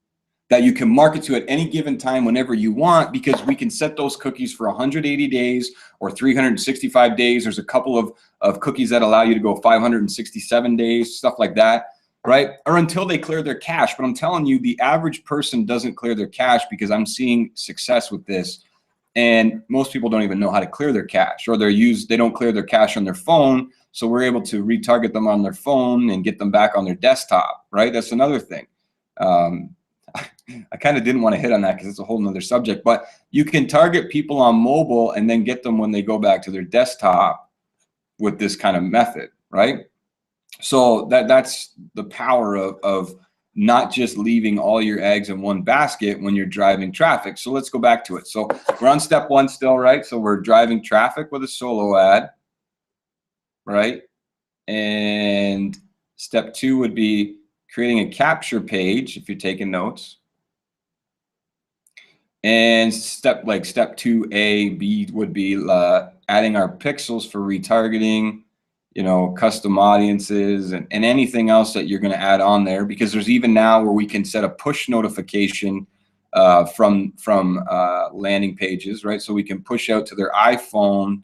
that you can market to at any given time whenever you want, because we can set those cookies for 180 days or 365 days. There's a couple of cookies that allow you to go 567 days, stuff like that, right? Or until they clear their cache. But I'm telling you, the average person doesn't clear their cache, because I'm seeing success with this. And most people don't even know how to clear their cache, or they don't clear their cache on their phone. So we're able to retarget them on their phone and get them back on their desktop, right? That's another thing. I kind of didn't want to hit on that because it's a whole nother subject, but you can target people on mobile and then get them when they go back to their desktop with this kind of method, right? So that's the power of not just leaving all your eggs in one basket when you're driving traffic. So let's go back to it. So we're on step one still, right? So we're driving traffic with a solo ad, right? And step two would be creating a capture page if you're taking notes. And step 2A, B would be adding our pixels for retargeting, you know, custom audiences and anything else that you're going to add on there, because there's even now where we can set a push notification from landing pages, right? So we can push out to their iPhone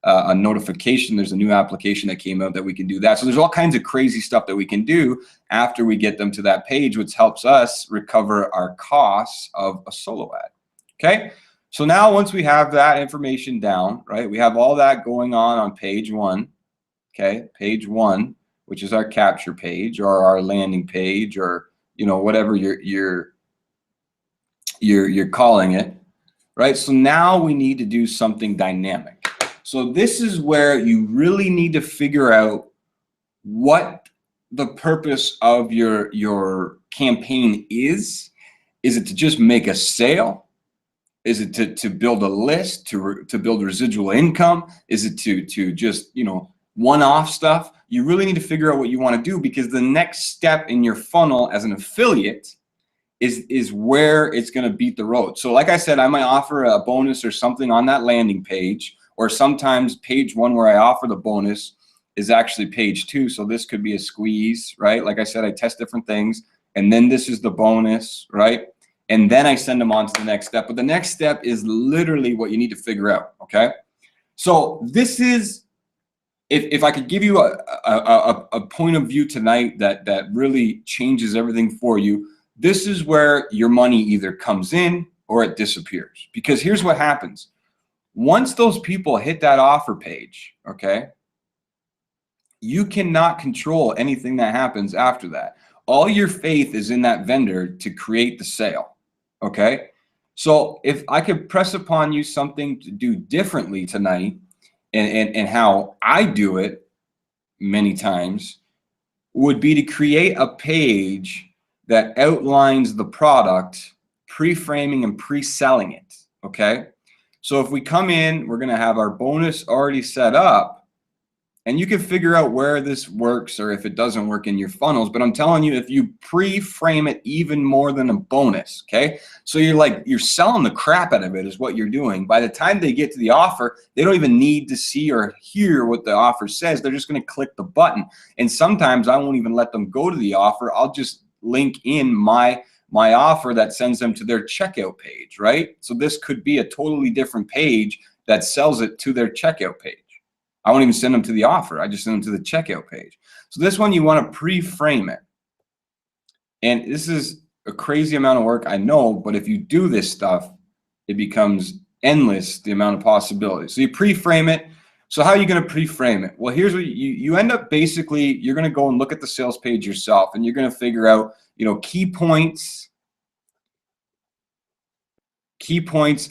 a notification. There's a new application that came out that we can do that. So there's all kinds of crazy stuff that we can do after we get them to that page, which helps us recover our costs of a solo ad. Okay, so now once we have that information down, right, we have all that going on page one. Okay, page one, which is our capture page or our landing page, or you know, whatever you're calling it, right? So now we need to do something dynamic. So this is where you really need to figure out what the purpose of your campaign is. Is it to just make a sale? Is it to build a list, to build residual income? Is it to just, you know, one-off stuff? You really need to figure out what you want to do, because the next step in your funnel as an affiliate is where it's going to beat the road. So like I said, I might offer a bonus or something on that landing page, or sometimes page one where I offer the bonus is actually page two. So this could be a squeeze, right? Like I said, I test different things, and then this is the bonus, right? And then I send them on to the next step. But the next step is literally what you need to figure out, okay? So this is, if I could give you a point of view tonight that really changes everything for you, this is where your money either comes in or it disappears. Because here's what happens. Once those people hit that offer page, okay, you cannot control anything that happens after that. All your faith is in that vendor to create the sale. Okay, so if I could press upon you something to do differently tonight, and how I do it many times, would be to create a page that outlines the product, pre-framing and pre-selling it. Okay, so if we come in, we're going to have our bonus already set up. And you can figure out where this works or if it doesn't work in your funnels. But I'm telling you, if you pre-frame it even more than a bonus, okay? So you're selling the crap out of it is what you're doing. By the time they get to the offer, they don't even need to see or hear what the offer says. They're just going to click the button. And sometimes I won't even let them go to the offer. I'll just link in my offer that sends them to their checkout page, right? So this could be a totally different page that sells it to their checkout page. I won't even send them to the offer. I just send them to the checkout page. So this one, you want to pre-frame it. And this is a crazy amount of work, I know, but if you do this stuff, it becomes endless, the amount of possibilities. So you pre-frame it. So how are you going to pre-frame it? Well, here's what you end up basically, you're going to go and look at the sales page yourself, and you're going to figure out, you know, key points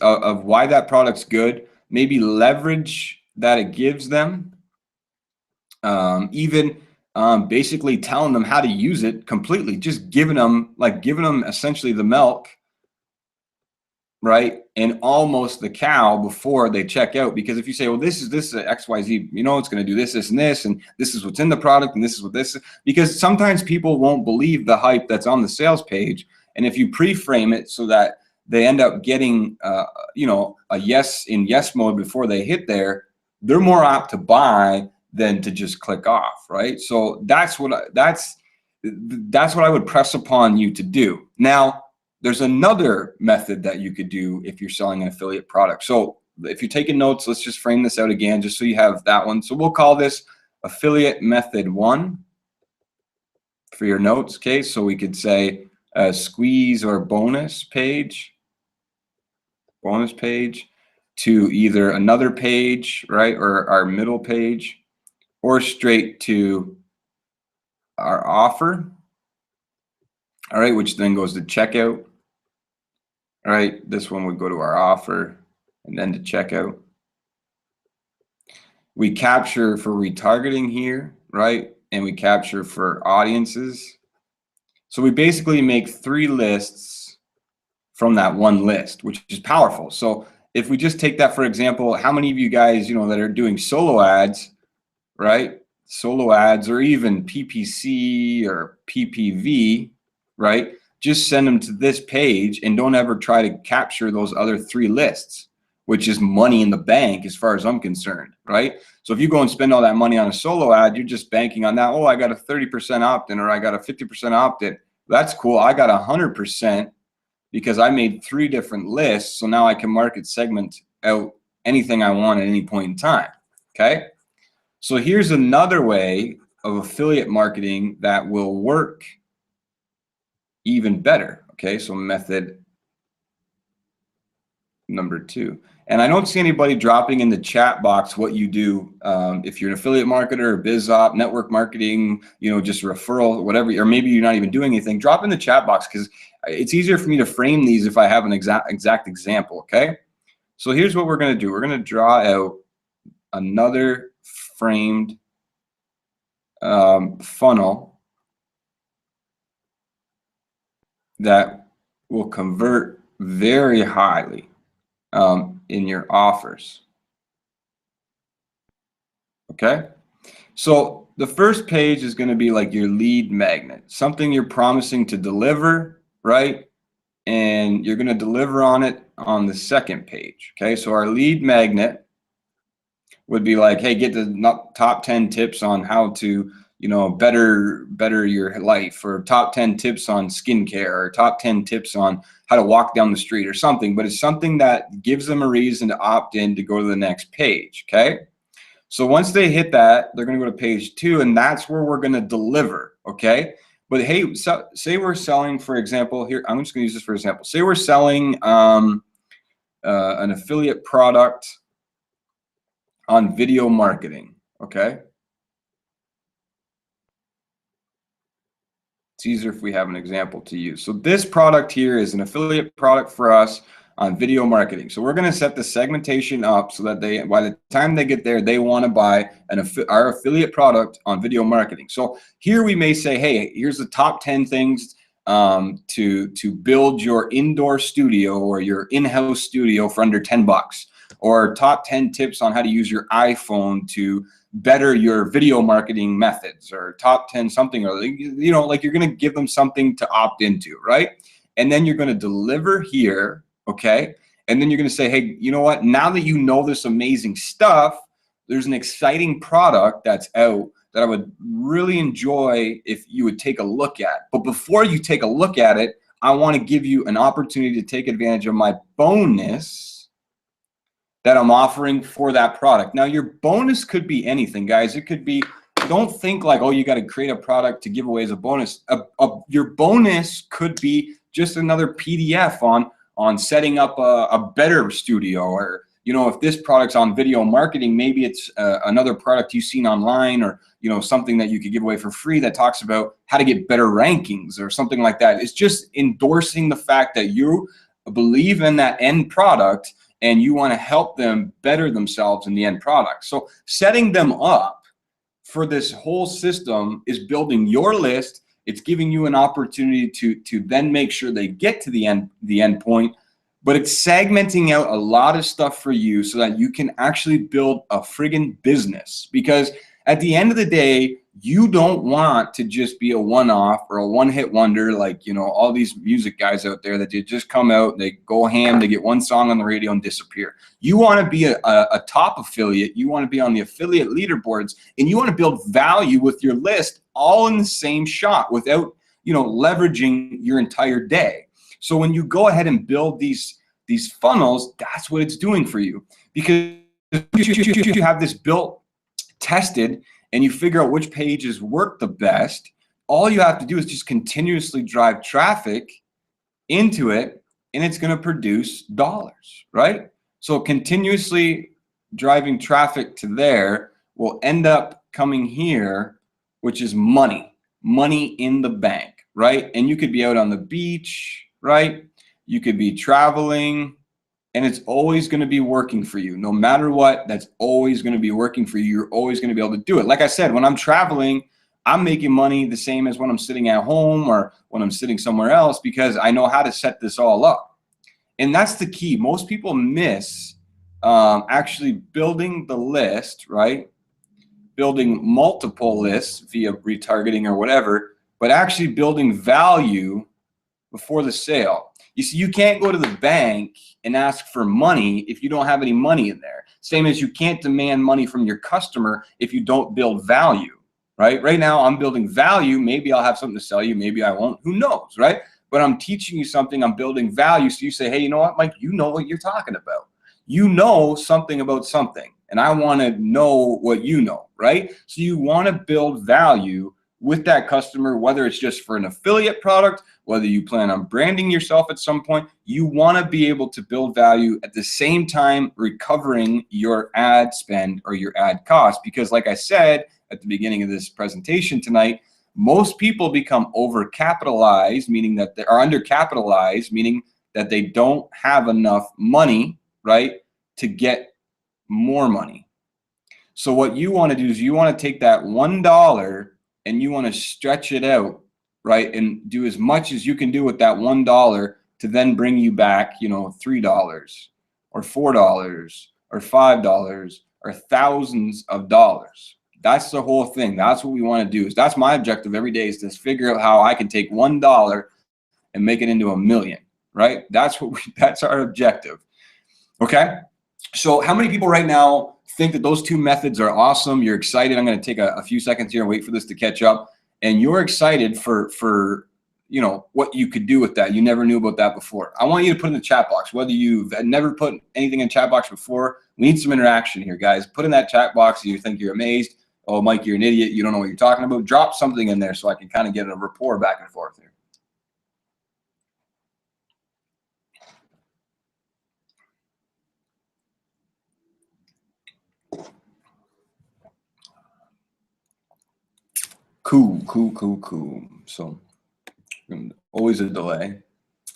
of why that product's good, maybe leverage that it gives them, basically telling them how to use it completely, just giving them essentially the milk, right, and almost the cow before they check out. Because if you say, well, this is XYZ, you know, it's going to do this and this is what's in the product, and this is what this is, because sometimes people won't believe the hype that's on the sales page. And if you pre-frame it so that they end up getting you know, a yes mode before they hit there, they're more apt to buy than to just click off, right? So that's what I would press upon you to do. Now, there's another method that you could do if you're selling an affiliate product. So if you're taking notes, let's just frame this out again, just so you have that one. So we'll call this affiliate method 1 for your notes. Okay, so we could say squeeze or bonus page to either another page, right, or our middle page, or straight to our offer, all right, which then goes to checkout. All right, this one would go to our offer and then to checkout. We capture for retargeting here, right, and we capture for audiences. So we basically make 3 lists from that one list, which is powerful. So if we just take that for example, how many of you guys, you know, that are doing solo ads, right? Solo ads or even PPC or PPV, right? Just send them to this page and don't ever try to capture those other 3 lists, which is money in the bank as far as I'm concerned, right? So if you go and spend all that money on a solo ad, you're just banking on that. Oh, I got a 30% opt-in or I got a 50% opt-in. That's cool. I got 100% because I made 3 different lists. So now I can market segment out anything I want at any point in time, okay? So here's another way of affiliate marketing that will work even better, okay? So method number 2. And I don't see anybody dropping in the chat box what you do. If you're an affiliate marketer, biz op, network marketing, you know, just referral, whatever, or maybe you're not even doing anything, drop in the chat box because it's easier for me to frame these if I have an exact example, okay? So here's what we're gonna do. We're gonna draw out another framed funnel that will convert very highly in your offers. Okay, so the first page is going to be like your lead magnet, something you're promising to deliver, right? And you're going to deliver on it on the second page. Okay, so our lead magnet would be like, hey, get the top 10 tips on how to, you know, better your life, or top 10 tips on skincare, or top 10 tips on how to walk down the street or something. But it's something that gives them a reason to opt in to go to the next page. Okay, so once they hit that, they're going to go to page 2, and that's where we're going to deliver. Okay, but hey, so say we're selling, for example, here, I'm just going to use this for example. Say we're selling an affiliate product on video marketing. Okay, it's easier if we have an example to use. So this product here is an affiliate product for us on video marketing. So we're going to set the segmentation up so that they, by the time they get there, they want to buy our affiliate product on video marketing. So here we may say, hey, here's the top 10 things to build your indoor studio or your in-house studio for under 10 bucks, or top 10 tips on how to use your iPhone to better your video marketing methods, or top 10 something, or, you know, like you're going to give them something to opt into, right? And then you're going to deliver here. Okay, and then you're going to say, hey, you know what, now that you know this amazing stuff, there's an exciting product that's out that I would really enjoy if you would take a look at. But before you take a look at it, I want to give you an opportunity to take advantage of my bonus that I'm offering for that product. Now, your bonus could be anything, guys. It could be, don't think like, oh, you got to create a product to give away as a bonus. Your bonus could be just another PDF on setting up a better studio, or, you know, if this product's on video marketing, maybe it's another product you've seen online, or, you know, something that you could give away for free that talks about how to get better rankings or something like that. It's just endorsing the fact that you believe in that end product and you want to help them better themselves in the end product. So setting them up for this whole system is building your list. It's giving you an opportunity to then make sure they get to the end point, but it's segmenting out a lot of stuff for you so that you can actually build a friggin' business. Because at the end of the day, you don't want to just be a one-off or a one-hit wonder, like, you know, all these music guys out there that they just come out, they go ham, they get one song on the radio and disappear. You want to be a top affiliate. You want to be on the affiliate leaderboards, and you want to build value with your list all in the same shot without, you know, leveraging your entire day. So when you go ahead and build these funnels, that's what it's doing for you. Because you have this built, tested, and you figure out which pages work the best, all you have to do is just continuously drive traffic into it, and it's going to produce dollars, right? So continuously driving traffic to there will end up coming here, which is money in the bank, right? And you could be out on the beach, right? You could be traveling, and it's always going to be working for you. No matter what, that's always going to be working for you. You're always going to be able to do it. Like I said, when I'm traveling, I'm making money the same as when I'm sitting at home or when I'm sitting somewhere else, because I know how to set this all up. And that's the key. Most people miss actually building the list, right? Building multiple lists via retargeting or whatever, but actually building value before the sale. You see, you can't go to the bank and ask for money if you don't have any money in there. Same as you can't demand money from your customer if you don't build value, right? Right now, I'm building value. Maybe I'll have something to sell you. Maybe I won't. Who knows, right? But I'm teaching you something. I'm building value. So you say, hey, you know what, Mike? You know what you're talking about. You know something about something, and I want to know what you know, right? So you want to build value with that customer, whether it's just for an affiliate product, whether you plan on branding yourself at some point. You want to be able to build value at the same time recovering your ad spend or your ad cost. Because like I said at the beginning of this presentation tonight, most people become overcapitalized, meaning that they are undercapitalized, meaning that they don't have enough money, right, to get more money. So what you want to do is you want to take that $1 and you want to stretch it out, right, and do as much as you can do with that $1 to then bring you back, you know, $3 or $4 or $5 or thousands of dollars. That's the whole thing. That's what we want to do. That's my objective every day, is to figure out how I can take $1 and make it into $1 million, right? That's our objective. Okay. So how many people right now think that those two methods are awesome? You're excited. I'm going to take a few seconds here and wait for this to catch up. And you're excited for you know, what you could do with that. You never knew about that before. I want you to put in the chat box, whether you've never put anything in chat box before. We need some interaction here, guys. Put in that chat box if you think you're amazed. Oh, Mike, you're an idiot. You don't know what you're talking about. Drop something in there so I can kind of get a rapport back and forth here. Cool. So always a delay.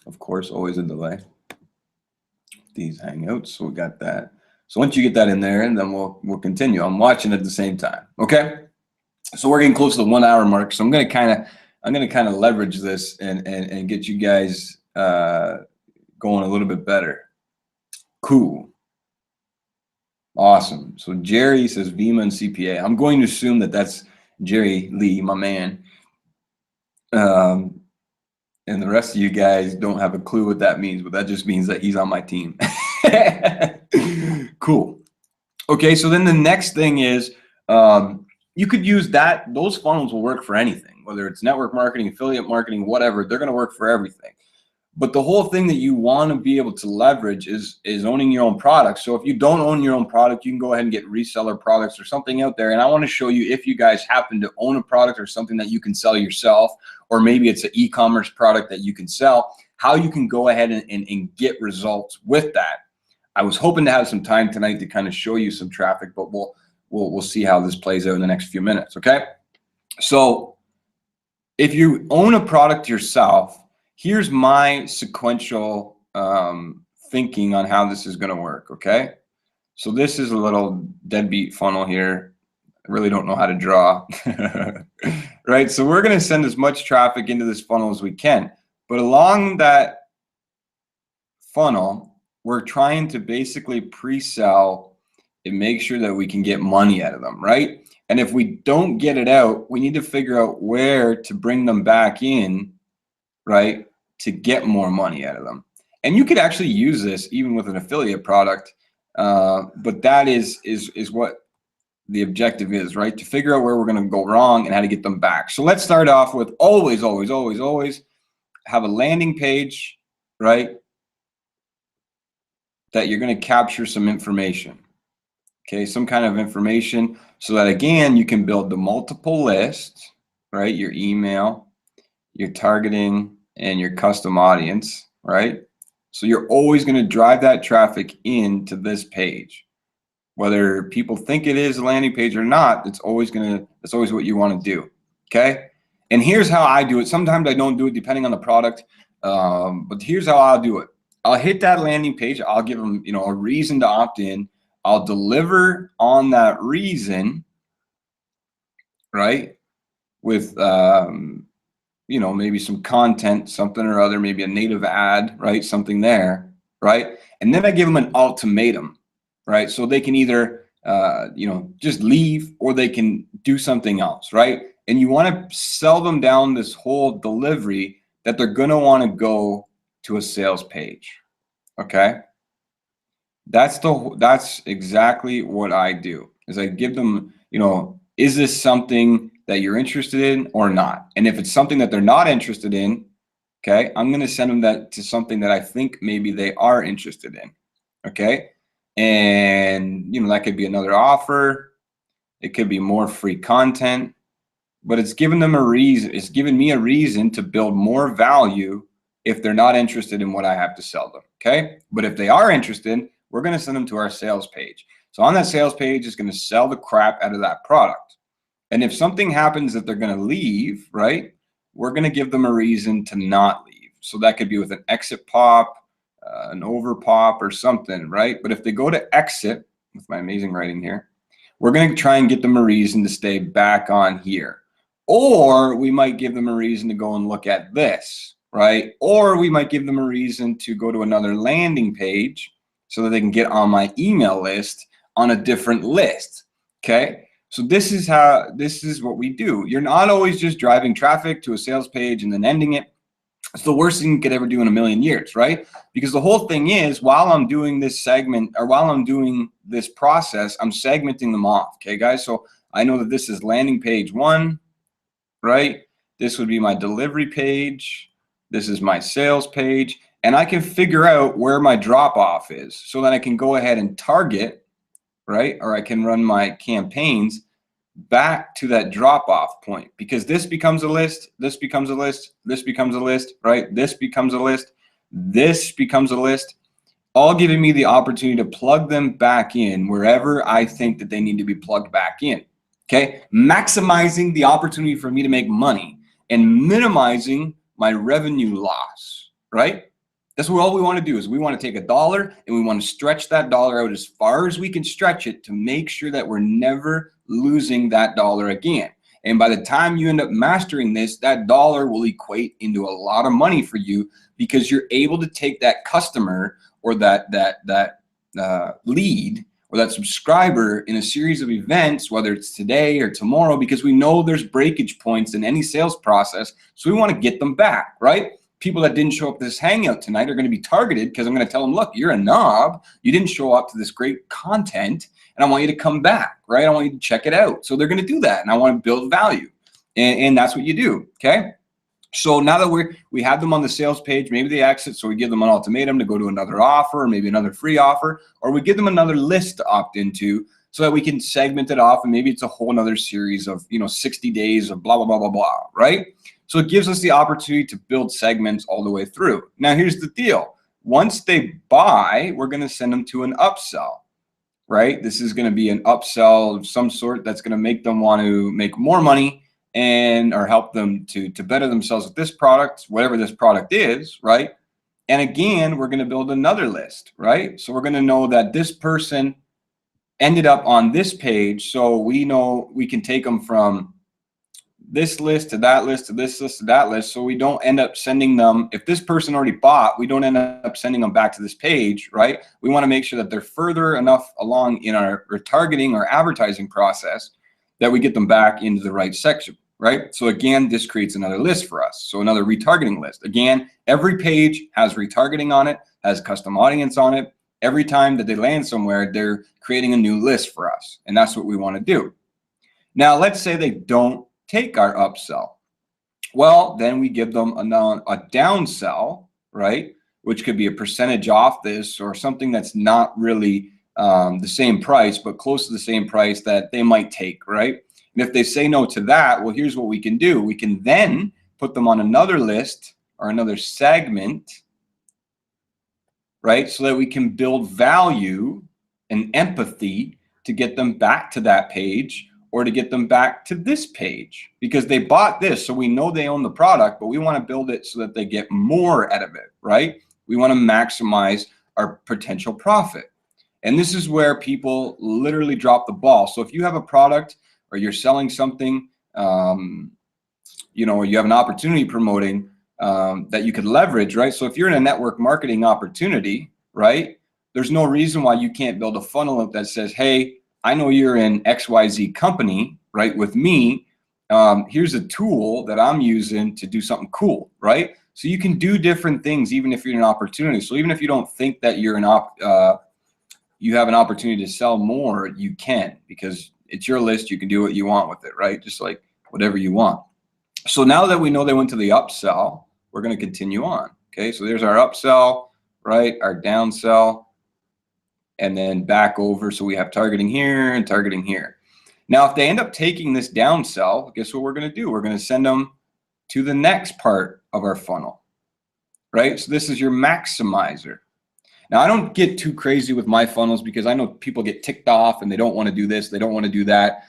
Of course, always a delay. These hangouts, so we got that. So once you get that in there, and then we'll continue. I'm watching at the same time. Okay. So we're getting close to the 1 hour mark. So I'm gonna kind of leverage this and get you guys going a little bit better. Cool. Awesome. So Jerry says Vima and CPA. I'm going to assume that that's Jerry Lee, my man. And the rest of you guys don't have a clue what that means, but that just means that he's on my team. Cool. Okay, so then the next thing is you could use that. Those funnels will work for anything, whether it's network marketing, affiliate marketing, whatever. They're going to work for everything. But the whole thing that you want to be able to leverage is owning your own product. So if you don't own your own product, you can go ahead and get reseller products or something out there. And I want to show you, if you guys happen to own a product or something that you can sell yourself, or maybe it's an e-commerce product that you can sell, how you can go ahead and get results with that. I was hoping to have some time tonight to kind of show you some traffic, but we'll see how this plays out in the next few minutes. Okay. So if you own a product yourself, here's my sequential thinking on how this is going to work. Okay. So this is a little deadbeat funnel here. I really don't know how to draw. Right. So we're going to send as much traffic into this funnel as we can, but along that funnel, we're trying to basically pre-sell and make sure that we can get money out of them. Right. And if we don't get it out, we need to figure out where to bring them back in, right, to get more money out of them. And you could actually use this even with an affiliate product, but that is what the objective is, right? To figure out where we're going to go wrong and how to get them back. So let's start off with always have a landing page, right, that you're going to capture some information. Okay, some kind of information, so that again you can build the multiple lists, right? Your email, your targeting, and your custom audience, right? So you're always going to drive that traffic into this page, whether people think it is a landing page or not. That's always what you want to do. Okay, and here's how I do it. Sometimes I don't do it depending on the product, but here's how I'll do it. I'll hit that landing page. I'll give them, you know, a reason to opt in. I'll deliver on that reason, right? with you know, maybe some content, something or other, maybe a native ad, right? Something there, right? And then I give them an ultimatum, right? So they can either, you know, just leave or they can do something else, right? And you want to sell them down this whole delivery that they're going to want to go to a sales page, okay? That's exactly what I do, is I give them, you know, is this something that you're interested in or not? And if it's something that they're not interested in, okay, I'm going to send them that to something that I think maybe they are interested in, okay? And, you know, that could be another offer. It could be more free content, but it's given them a reason. It's given me a reason to build more value if they're not interested in what I have to sell them, okay? But if they are interested, we're going to send them to our sales page. So on that sales page, it's going to sell the crap out of that product. And if something happens that they're going to leave, right, we're going to give them a reason to not leave. So that could be with an exit pop, an over pop or something, right? But if they go to exit, with my amazing writing here, we're going to try and get them a reason to stay back on here. Or we might give them a reason to go and look at this, right? Or we might give them a reason to go to another landing page so that they can get on my email list on a different list, okay? So this is what we do. You're not always just driving traffic to a sales page and then ending it. It's the worst thing you could ever do in a million years, right? Because the whole thing is, while I'm doing this segment, or while I'm doing this process, I'm segmenting them off, okay, guys? So I know that this is landing page 1, right? This would be my delivery page. This is my sales page. And I can figure out where my drop off is so that I can go ahead and target, right? Or I can run my campaigns back to that drop off point, because this becomes a list, this becomes a list, this becomes a list, right? This becomes a list, this becomes a list, all giving me the opportunity to plug them back in wherever I think that they need to be plugged back in, okay? Maximizing the opportunity for me to make money and minimizing my revenue loss, right? That's what all we want to do, is we want to take $1 and we want to stretch that dollar out as far as we can stretch it to make sure that we're never losing that dollar again. And by the time you end up mastering this, that dollar will equate into a lot of money for you, because you're able to take that customer or that lead or that subscriber in a series of events, whether it's today or tomorrow, because we know there's breakage points in any sales process. So we want to get them back, right? People that didn't show up to this hangout tonight are going to be targeted, because I'm going to tell them, look, you're a knob. You didn't show up to this great content, and I want you to come back, right? I want you to check it out. So they're going to do that, and I want to build value. And that's what you do, okay? So now that we have them on the sales page, maybe they exit, so we give them an ultimatum to go to another offer, or maybe another free offer, or we give them another list to opt into so that we can segment it off, and maybe it's a whole nother series of, you know, 60 days of blah, blah, blah, blah, blah, right? So it gives us the opportunity to build segments all the way through. Now, here's the deal. Once they buy, we're going to send them to an upsell, right? This is going to be an upsell of some sort that's going to make them want to make more money and or help them to better themselves with this product, whatever this product is, right? And again, we're going to build another list, right? So we're going to know that this person ended up on this page, so we know we can take them from this list to that list to this list to that list, so we don't end up sending them, if this person already bought, we don't end up sending them back to this page, right? We want to make sure that they're further enough along in our retargeting or advertising process that we get them back into the right section, right? So again, this creates another list for us, so another retargeting list. Again, every page has retargeting on it, has custom audience on it. Every time that they land somewhere, they're creating a new list for us, and that's what we want to do. Now, let's say they don't take our upsell. Well, then we give them a downsell, right? Which could be a percentage off this, or something that's not really the same price, but close to the same price that they might take, right? And if they say no to that, well, here's what we can do. We can then put them on another list or another segment, right? So that we can build value and empathy to get them back to that page, or to get them back to this page, because they bought this. So we know they own the product, but we want to build it so that they get more out of it, right? We want to maximize our potential profit. And this is where people literally drop the ball. So if you have a product or you're selling something, you know, you have an opportunity promoting that you could leverage, right? So if you're in a network marketing opportunity, right, there's no reason why you can't build a funnel that says, hey, I know you're in XYZ company, right, with me. Here's a tool that I'm using to do something cool, right? So you can do different things even if you're in an opportunity. So even if you don't think that you're you have an opportunity to sell more, you can, because it's your list. You can do what you want with it, right? Just like whatever you want. So now that we know they went to the upsell, we're going to continue on. Okay, so there's our upsell, right? Our downsell, and then back over. So we have targeting here and targeting here. Now, if they end up taking this downsell, guess what we're going to do? We're going to send them to the next part of our funnel, right? So this is your maximizer. Now, I don't get too crazy with my funnels because I know people get ticked off and they don't want to do this, they don't want to do that.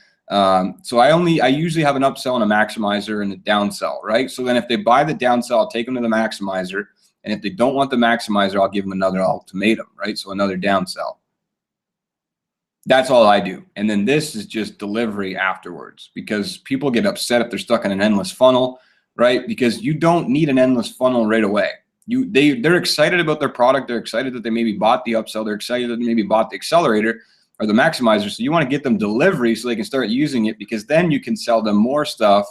So I usually have an upsell and a maximizer and a downsell, right? So then if they buy the downsell, I'll take them to the maximizer. And if they don't want the maximizer, I'll give them another ultimatum, right? So another downsell. That's all I do. And then this is just delivery afterwards, because people get upset if they're stuck in an endless funnel, right? Because you don't need an endless funnel right away. They're excited about their product. They're excited that they maybe bought the upsell. They're excited that they maybe bought the accelerator or the maximizer. So you want to get them delivery so they can start using it, because then you can sell them more stuff,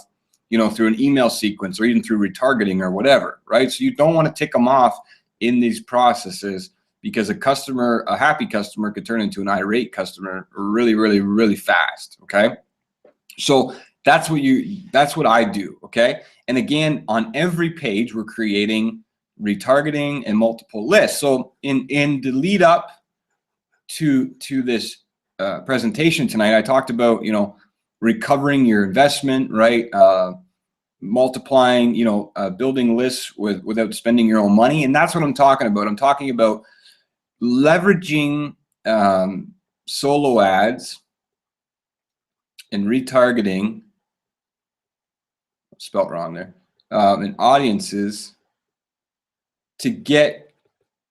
you know, through an email sequence or even through retargeting or whatever, right? So you don't want to tick them off in these processes, because a happy customer could turn into an irate customer really, really, really fast. Okay. So that's what I do. Okay. And again, on every page, we're creating retargeting and multiple lists. So in the lead up to this presentation tonight, I talked about, you know, recovering your investment, right? Multiplying, you know, building lists without spending your own money. And that's what I'm talking about. I'm talking about leveraging solo ads and retargeting, spelled wrong there, and audiences to get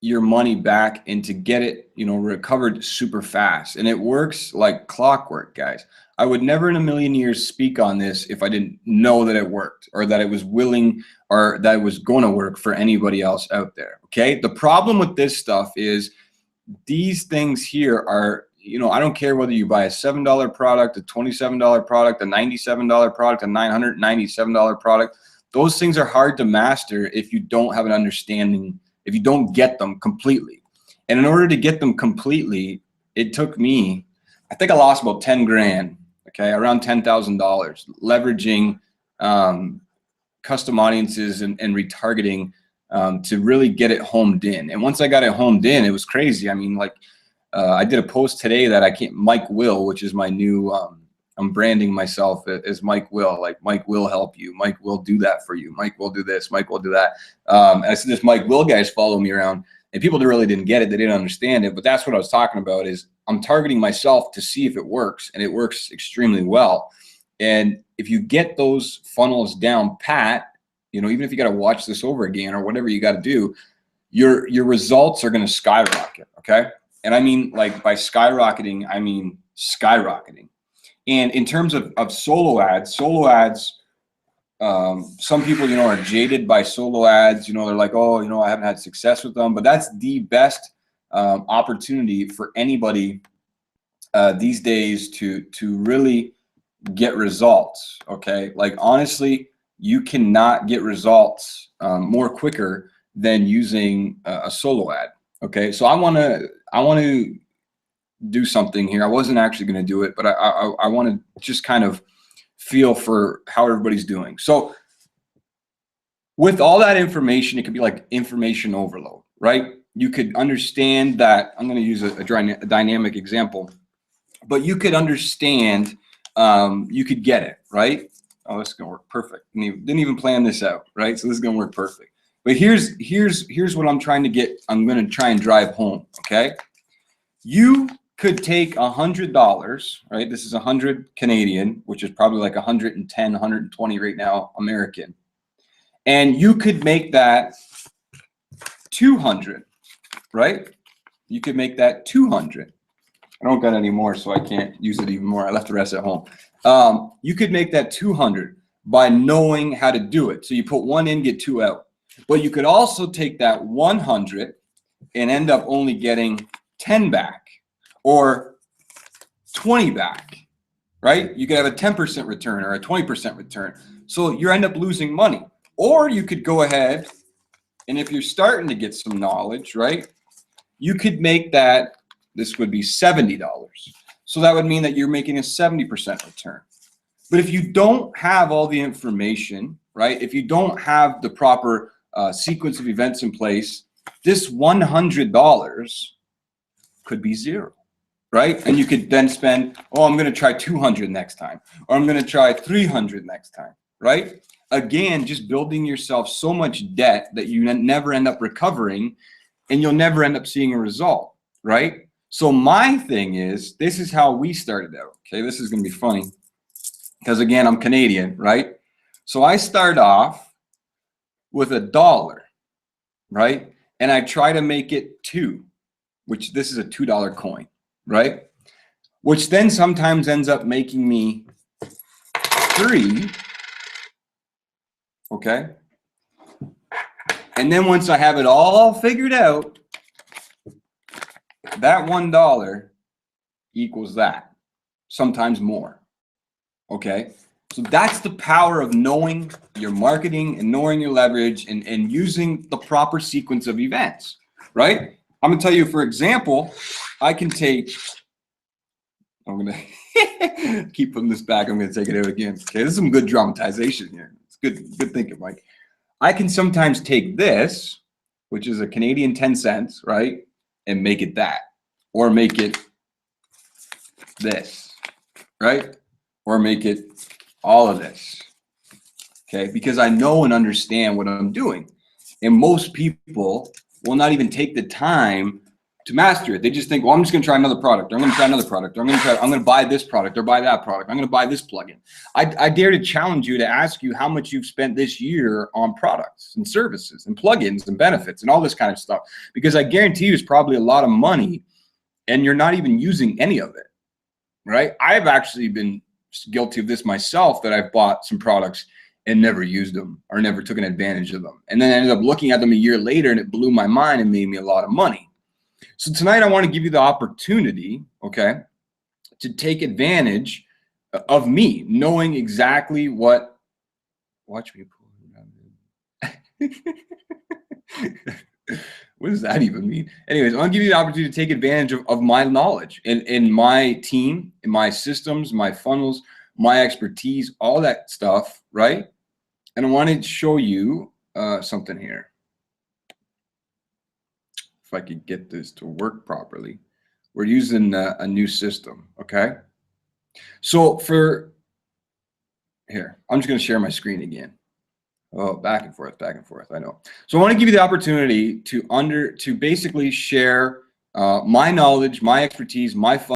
your money back and to get it, you know, recovered super fast. And it works like clockwork, guys. I would never in a million years speak on this if I didn't know that it worked, or that it was willing, or that it was going to work for anybody else out there. Okay. The problem with this stuff is these things here are, you know, I don't care whether you buy a $7 product, a $27 product, a $97 product, a $997 product. Those things are hard to master if you don't have an understanding, if you don't get them completely. And in order to get them completely, it took me, I think I lost about 10 grand, okay, around $10,000, leveraging custom audiences and retargeting to really get it homed in. And once I got it homed in, it was crazy. I mean, like, I did a post today that I can't, Mike Will, which is my new, I'm branding myself as Mike Will, like Mike will help you. Mike will do that for you. Mike will do this. Mike will do that. And I said, this Mike Will guys follow me around, and people really didn't get it. They didn't understand it, but that's what I was talking about, is I'm targeting myself to see if it works, and it works extremely well. And if you get those funnels down pat, you know, even if you got to watch this over again or whatever you got to do, your results are going to skyrocket. Okay. And I mean, like, by skyrocketing, I mean skyrocketing. And in terms of solo ads, some people, you know, are jaded by solo ads. You know, they're like, oh, you know, I haven't had success with them. But that's the best opportunity for anybody these days to really get results. Okay. Like, honestly, you cannot get results more quicker than using a solo ad. Okay. So I want to do something here. I wasn't actually going to do it, but I want to just kind of feel for how everybody's doing. So with all that information, it could be like information overload, right? You could understand that. I'm going to use a dynamic example, but you could understand, you could get it, right? Oh, this is going to work perfect. Didn't even plan this out, right? So this is going to work perfect. But here's what I'm trying to get. I'm going to try and drive home. Okay. You could take $100, right? This is 100 Canadian, which is probably like 110, 120 right now, American. And you could make that 200, right? You could make that 200. I don't got any more, so I can't use it even more. I left the rest at home. You could make that 200, by knowing how to do it. So you put 1 in, get 2 out. But you could also take that 100 and end up only getting 10 back or 20 back, right? You could have a 10% return or a 20% return. So you end up losing money. Or you could go ahead, and if you're starting to get some knowledge, right, you could make that, this would be $70. So that would mean that you're making a 70% return. But if you don't have all the information, right, if you don't have the proper sequence of events in place, this $100 could be zero, right? And you could then spend, oh, I'm going to try 200 next time, or I'm going to try 300 next time, right? Again, just building yourself so much debt that you never end up recovering, and you'll never end up seeing a result, right? So my thing is, this is how we started out, okay? This is going to be funny because, again, I'm Canadian, right? So I start off with $1, right? And I try to make it 2, which this is a $2 coin, right? Which then sometimes ends up making me 3, okay? And then once I have it all figured out, that $1 equals that, sometimes more, okay? So that's the power of knowing your marketing and knowing your leverage and using the proper sequence of events, right? I'm gonna tell you, for example, I can take, I'm gonna keep putting this back, I'm gonna take it out again. Okay, this is some good dramatization here. It's good thinking, Mike. I can sometimes take this, which is a Canadian 10 cents, right? And make it that, or make it this, right? Or make it all of this, okay? Because I know and understand what I'm doing. And most people will not even take the time to master it. They just think, well, I'm just gonna try another product, or I'm gonna try another product, or I'm gonna buy this product or buy that product, I'm gonna buy this plugin. I dare to challenge you to ask you how much you've spent this year on products and services and plugins and benefits and all this kind of stuff, because I guarantee you it's probably a lot of money and you're not even using any of it, right? I've actually been guilty of this myself, that I've bought some products and never used them or never took an advantage of them. And then I ended up looking at them a year later and it blew my mind and made me a lot of money. So tonight I want to give you the opportunity, okay, to take advantage of me knowing exactly what, watch me pull it around. What does that even mean? Anyways, I want to give you the opportunity to take advantage of my knowledge and my team, and my systems, my funnels, my expertise, all that stuff, right? And I wanted to show you something here. If I could get this to work properly. We're using a new system, okay? So for, here, I'm just going to share my screen again. Oh, back and forth, I know. So I want to give you the opportunity to basically share my knowledge, my expertise, my